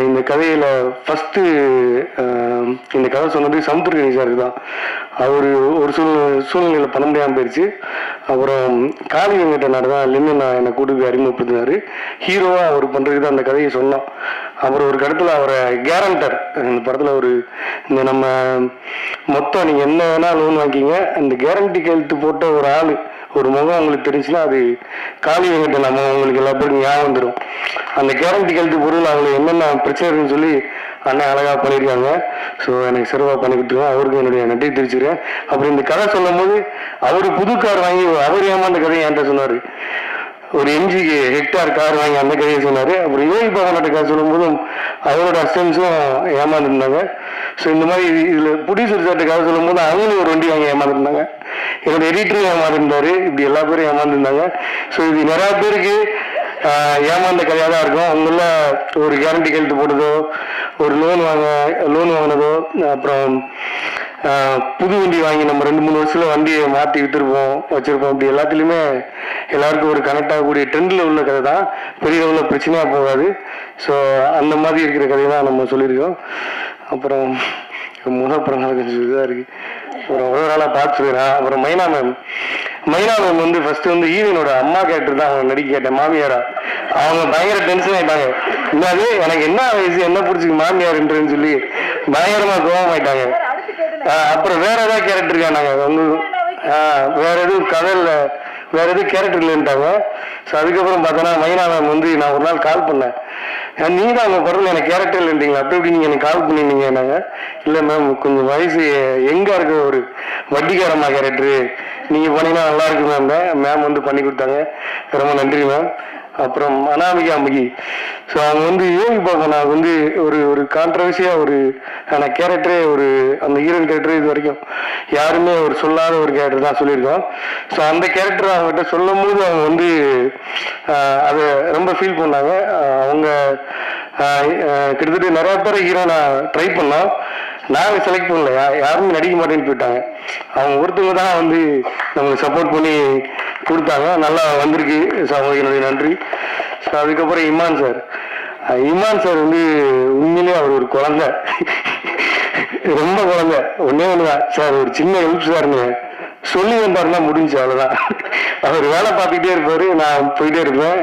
இந்த கதையில ஃபர்ஸ்ட் இந்த கதை சொன்னது சமுத்திரகணி சாருக்கு தான். அவர் ஒரு சூழ்நிலையில பண்ண முடியாமல் போயிடுச்சு. அப்புறம் காளி வெங்கடனார் தான் இல்லைன்னு என்னை கூட்டு போய் அறிமுகப்படுத்தினாரு. ஹீரோவா அவர் பண்றதுக்கு தான் அந்த கதையை சொன்னோம். அப்புறம் ஒரு கடத்துல அவரை கேரண்டர் இந்த படத்துல இந்த நம்ம மொத்தம் நீங்க என்ன வேணா லோன் வாங்கிக்கிங்க, அந்த கேரண்டி கையெழுத்து போட்ட ஒரு ஆளு ஒரு முகம் உங்களுக்கு தெரிஞ்சுன்னா அது காளி வெங்கடன் நம்ம உங்களுக்கு எல்லா பேருக்கும் ஞாபகம் வந்துடும். அந்த கேரண்டி கையெழுத்து பொருள் அவங்களுக்கு என்னென்ன பிரச்சனை இருக்குன்னு சொல்லி அண்ணன் அழகா பண்ணியிருக்காங்க. ஸோ எனக்கு சிறப்பாக பண்ணி கொடுத்துருக்கோம். அவருக்கு என்னுடைய நன்றி தெரிவிச்சுக்கிறேன். அப்புறம் இந்த கதை சொல்லும் போது அவரு புது கார் வாங்கி அவர் ஏமாந்த கதையை என்கிட்ட சொன்னார். ஒரு 5 ஹெக்டார் கார் வாங்கி அந்த கதையை சொன்னார். அப்புறம் யோகி பாபாட்ட கதை சொல்லும் போதும் அவரோட அசிஸ்டன்ஸும் ஏமாந்துருந்தாங்க. ஸோ இந்த மாதிரி இதில் ப்ரொடியூசர் சார்ட்ட கதை சொல்லும் போது அவங்களும் ஒரு வண்டி வாங்கி ஏமாந்துருந்தாங்க. என்னோட எடிட்டரும் ஏமாந்துருந்தாரு. இப்படி எல்லா பேரும் ஏமாந்துருந்தாங்க. ஸோ இது நிறையா பேருக்கு ஏமாந்த கதையாக தான் இருக்கும். அவங்கள ஒரு கேரண்டி கையெழுத்து போட்டதோ, ஒரு லோன் வாங்கினதோ, அப்புறம் புது வண்டி வாங்கி நம்ம 2-3 வருஷத்துல வண்டியை மாற்றி வச்சிருப்போம். அப்படி எல்லாத்துலேயுமே எல்லாருக்கும் ஒரு கனெக்ட் ஆகக்கூடிய ட்ரெண்டில் உள்ள கதை தான். பெரிய லெவலில் பிரச்சனையாக போகாது. ஸோ அந்த மாதிரி இருக்கிற கதையை தான் நம்ம சொல்லியிருக்கோம். அப்புறம் முதல் படம் கொஞ்சம் இதாக இருக்குது. அப்புறம் ஒரு நாளாக பார்த்து சொல்லிடுறேன். அப்புறம் மைனா மேம் வந்து ஃபர்ஸ்ட் வந்து ஹீரோயினோட அம்மா கேரக்டர் தான் அவங்க நடிக்க கேட்டேன், மாமியாரா. அவங்க பயங்கர டென்ஷன் ஆயிட்டாங்க. என்னது எனக்கு என்ன வயசு என்ன பிடிச்சிக்கு மாமியார்ன்றன்னு சொல்லி பயங்கரமா கோபம் ஆயிட்டாங்க. அப்புறம் வேற ஏதாவது கேரக்டர் இருக்காங்க வேற எதுவும் கதையில் வேற எதுவும் கேரக்டர் இல்லைன்ட்டாங்க. ஸோ அதுக்கப்புறம் பார்த்தோன்னா மைனா மேம் வந்து நான் ஒரு நாள் கால் பண்ணேன், நீங்க தான் அவங்க படத்தில் எனக்கு கேரக்டர் இல்லைன்றீங்களா, அப்படி இப்படி நீங்கள் எனக்கு கால் பண்ணிருந்தீங்க. நாங்க இல்லை மேம் கொஞ்சம் வயசு எங்கே இருக்க ஒரு வட்டிக்காரம்மா கேரக்டரு நீங்கள் பண்ணீங்கன்னா நல்லா இருக்கு மேம் வந்து பண்ணி கொடுத்தாங்க. ரொம்ப நன்றி மேம். அப்புறம் அனாமிகா அம்பிகி. ஸோ அவங்க வந்து யோகி பாபா நான் வந்து ஒரு கான்ட்ரவர்சியாக அந்த கேரக்டரே அந்த ஹீரோயின் கேரக்டரே இது வரைக்கும் யாருமே சொல்லாத ஒரு கேரக்டர் தான் சொல்லியிருக்கோம். ஸோ அந்த கேரக்டர் அவங்ககிட்ட சொல்லும் போது அவங்க வந்து அதை ரொம்ப ஃபீல் பண்ணாங்க. அவங்க கிட்டத்தட்ட நிறைய பேர் ஹீரோ நான் ட்ரை பண்ணோம், நாங்கள் செலக்ட் பண்ணல, யாருமே நடிக்க மாட்டேன்னு போயிட்டாங்க. அவங்க ஒருத்தவங்க தான் வந்து நம்மளுக்கு சப்போர்ட் பண்ணி கொடுத்தாங்க, நல்லா வந்திருக்கு. ஸோ அவங்களுக்கு என்னுடைய நன்றி. ஸோ அதுக்கப்புறம் இமான் சார் வந்து உண்மையிலே அவர் ஒரு குழந்தை, ரொம்ப குழந்தை. ஒன்னே ஒண்ணுதான் சார், ஒரு சின்ன ஹெல்ப் சார்னு சொல்லி வந்தாருன்னா முடிஞ்சு, அவ்வளோதான். அவர் வேலை பார்த்துக்கிட்டே இருப்பாரு, நான் போயிட்டே இருப்பேன்.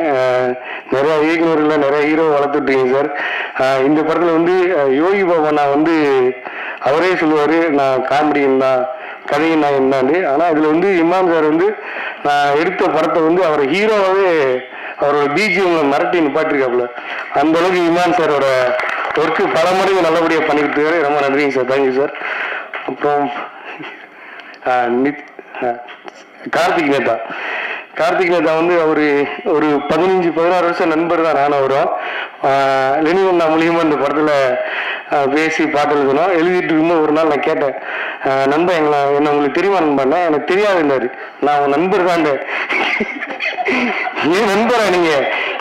நிறைய இயக்குநர்கள் நிறைய ஹீரோ வளர்த்துட்டீங்க சார். இந்த படத்துல வந்து யோகி பாபா நான் வந்து அவரே சொல்லுவாரு நான் காமெடியன் தான், கதையின் நான் என்னான்னு. ஆனால் இதுல வந்து இமான் சார் வந்து நான் எடுத்த படத்தை வந்து அவர் ஹீரோவாவே அவரோட பிஜிஎம்ல மிரட்டி நிப்பாட்டிருக்காப்புல. அந்த அளவுக்கு இமான் சாரோட ஒர்க்கு பல மடங்கு நல்லபடியாக பண்ணிக்கிட்டு இருக்காரு. ரொம்ப நன்றிங்க சார், தேங்க்யூ சார். அப்புறம் கார்த்திக் நேதா வந்து அவரு ஒரு 15-16 வருஷம் நண்பர் தான். நானும் வரும் லெனிவண்ணா மூலியமா இந்த படத்துல பேசி பாட்டு எழுதணும். எழுதிட்டு இருக்கும்போது ஒரு நாள் நான் கேட்டேன், நண்பன் என்ன உங்களுக்கு தெரியுமா நண்பன்? எனக்கு தெரியாதுன்னாரு. நான் அவன் நண்பர் தான். ஏன் நண்பரா நீங்க?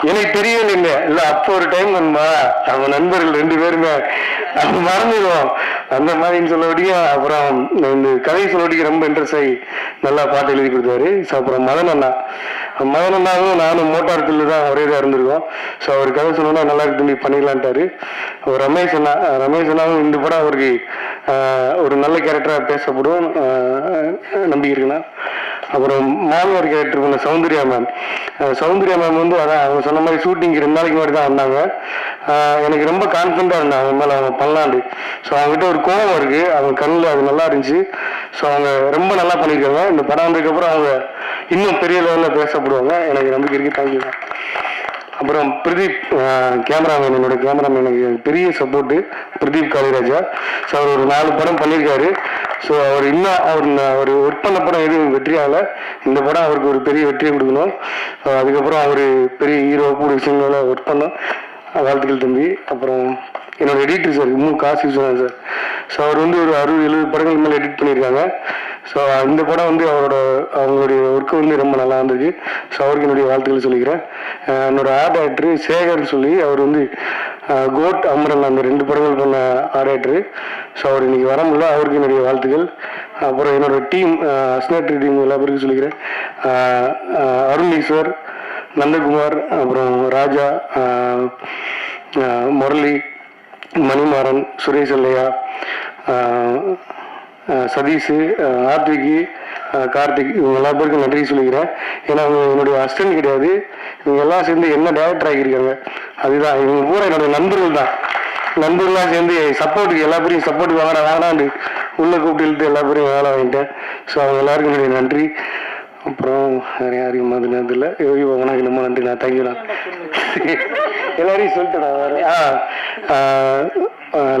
எனக்கு தெரியவே இல்ல அப்போ ஒரு டைம் நண்பா, அவன் நண்பர்கள் 2 பேருமே அது மறந்துடுவோம் அந்த மாதிரின்னு சொல்லபடியா. அப்புறம் இந்த கதை சொல்லபடிக்கு ரொம்ப இன்ட்ரெஸ்ட் ஆகி நல்லா பாட்டு எழுதி கொடுத்தாரு. ஸோ அப்புறம் மதன் அண்ணாவும் நானும் மோட்டார் பில்லு தான் ஒரே இதாக இருந்திருக்கோம். ஸோ அவர் கதை சொன்னா நல்லா இருக்கு பண்ணிக்கலான்ட்டாரு. ரமேஷ் அண்ணாவும் இந்த படம் அவருக்கு ஒரு நல்ல கேரக்டராக பேசப்படும் நம்பிக்கை இருக்குண்ணா. அப்புறம் மாமியார் கேரக்டர் பண்ண சௌந்தர்யா மேம் வந்து அதான் அவங்க சொன்ன மாதிரி ஷூட்டிங் 2 நாளைக்கு முன்னாடி தான் வந்தாங்க. எனக்கு ரொம்ப கான்ஃபிடண்டாக இருந்தேன் அவங்க மேலே, அவங்க பண்ணலாண்டு. ஸோ அவங்ககிட்ட ஒரு கோபம் இருக்குது, அவங்க கண்ணில் அது நல்லா இருந்துச்சு. ஸோ அவங்க ரொம்ப நல்லா பண்ணியிருக்காங்க. இந்த படம் வந்ததுக்கப்புறம் அவங்க இன்னும் பெரிய லெவலில் பேசப்படுவாங்க, எனக்கு நம்பிக்கை இருக்குது. தேங்க்யூ. அப்புறம் பிரதீப் கேமராமேன், என்னோட கேமராமேன் எனக்கு பெரிய சப்போர்ட்டு, பிரதீப் காளிராஜா. ஸோ அவர் ஒரு 4 படம் பண்ணியிருக்காரு. ஸோ அவர் இன்னும் அவர் ஒர்க் பண்ண படம் எதுவும் வெற்றி ஆகலை. இந்த படம் அவருக்கு ஒரு பெரிய வெற்றியை கொடுக்கணும். அதுக்கப்புறம் அவர் பெரிய ஹீரோ கூட விஷயங்கள ஒர்க் பண்ணோம். வாழ்த்துக்கள் தம்பி. அப்புறம் என்னோட editor sir Kasi Viswanathan sir. So அவர் வந்து ஒரு 60-70 படங்கள் மேலே எடிட் பண்ணியிருக்காங்க. ஸோ இந்த படம் வந்து அவங்களுடைய ஒர்க்கு வந்து ரொம்ப நல்லா இருந்துச்சு. ஸோ அவருக்கு என்னுடைய வாழ்த்துக்கள் சொல்லிக்கிறேன். என்னோட ஆர்ட் டைரக்டர் சேகர்னு சொல்லி, அவர் வந்து கோட், அமரன் அந்த 2 படங்கள் பண்ண ஆர்ட் டைரக்டர். ஸோ அவர் இன்னைக்கு வர முடியல, அவருக்கு என்னுடைய வாழ்த்துக்கள். அப்புறம் என்னோட டீம், அஸ்னாட்ரி டீம் எல்லா பேருக்கும் சொல்லிக்கிறேன். அருணீஸ்வர், நந்தகுமார், அப்புறம் ராஜா, முரளி, மணிமாறன், சுரேஷ் அல்லையா, சதீஷ், ஆர்த்திக்கு, கார்த்திக், இவங்க எல்லா பேருக்கும் நன்றி சொல்லிக்கிறேன். ஏன்னா அவங்க என்னுடைய அசிஸ்டன்ட் கிடையாது, இவங்க எல்லாம் சேர்ந்து என்ன டேரக்டர் ஆகியிருக்காங்க. அதுதான் இவங்க பூரா என்னுடைய நண்பர்கள் தான். நண்பர்களாக சேர்ந்து சப்போர்ட்டுக்கு எல்லா பேரையும் சப்போர்ட்டுக்கு வேணாண்டு உள்ளே கூப்பிட்டு இழுத்து எல்லா பேரையும் வேலை வாங்கிட்டேன். ஸோ அவங்க எல்லாருக்கும் என்னுடைய நன்றி. அப்புறம் வேறு யாரையும் மாதிரி நேரத்தில் உனக்கு ரொம்ப நன்றி. நான் தேங்க்யூண்ணா. எல்லாரையும் சொல்லிட்டேன் வேறு.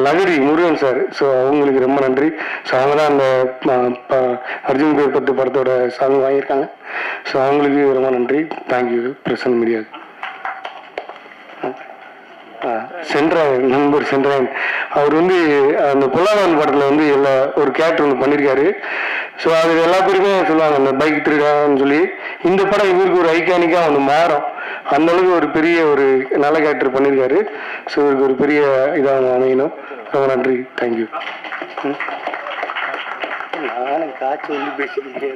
லகரி முருகன் சார். ஸோ அவங்களுக்கு ரொம்ப நன்றி. ஸோ அவங்க தான் அந்த அர்ஜுன் பேர் 10 படத்தோட சாங் வாங்கியிருக்காங்க. ஸோ அவங்களுக்கு ரொம்ப நன்றி. Thank you present media. சென்ட்ராயன், நண்பர் சென்ட்ராயன், அவர் வந்து அந்த பொல்லாதவன் படத்தில் வந்து ஒரு கேரக்டர் ஒன்று பண்ணியிருக்காரு. ஸோ அது எல்லா பேருமே சொல்லுவாங்க அந்த பைக் திருடான்னு சொல்லி. இந்த படம் இவருக்கு ஒரு ஐகானிக்காக ஒன்று மாறும், அந்த அளவுக்கு ஒரு பெரிய ஒரு நல்ல கேரக்டர் பண்ணியிருக்காரு. ஸோ இவருக்கு ஒரு பெரிய இதாக அமையணும். ரொம்ப நன்றி. தேங்க்யூ. நானும் காய்ச்சி வந்து பேசிக்கிட்டே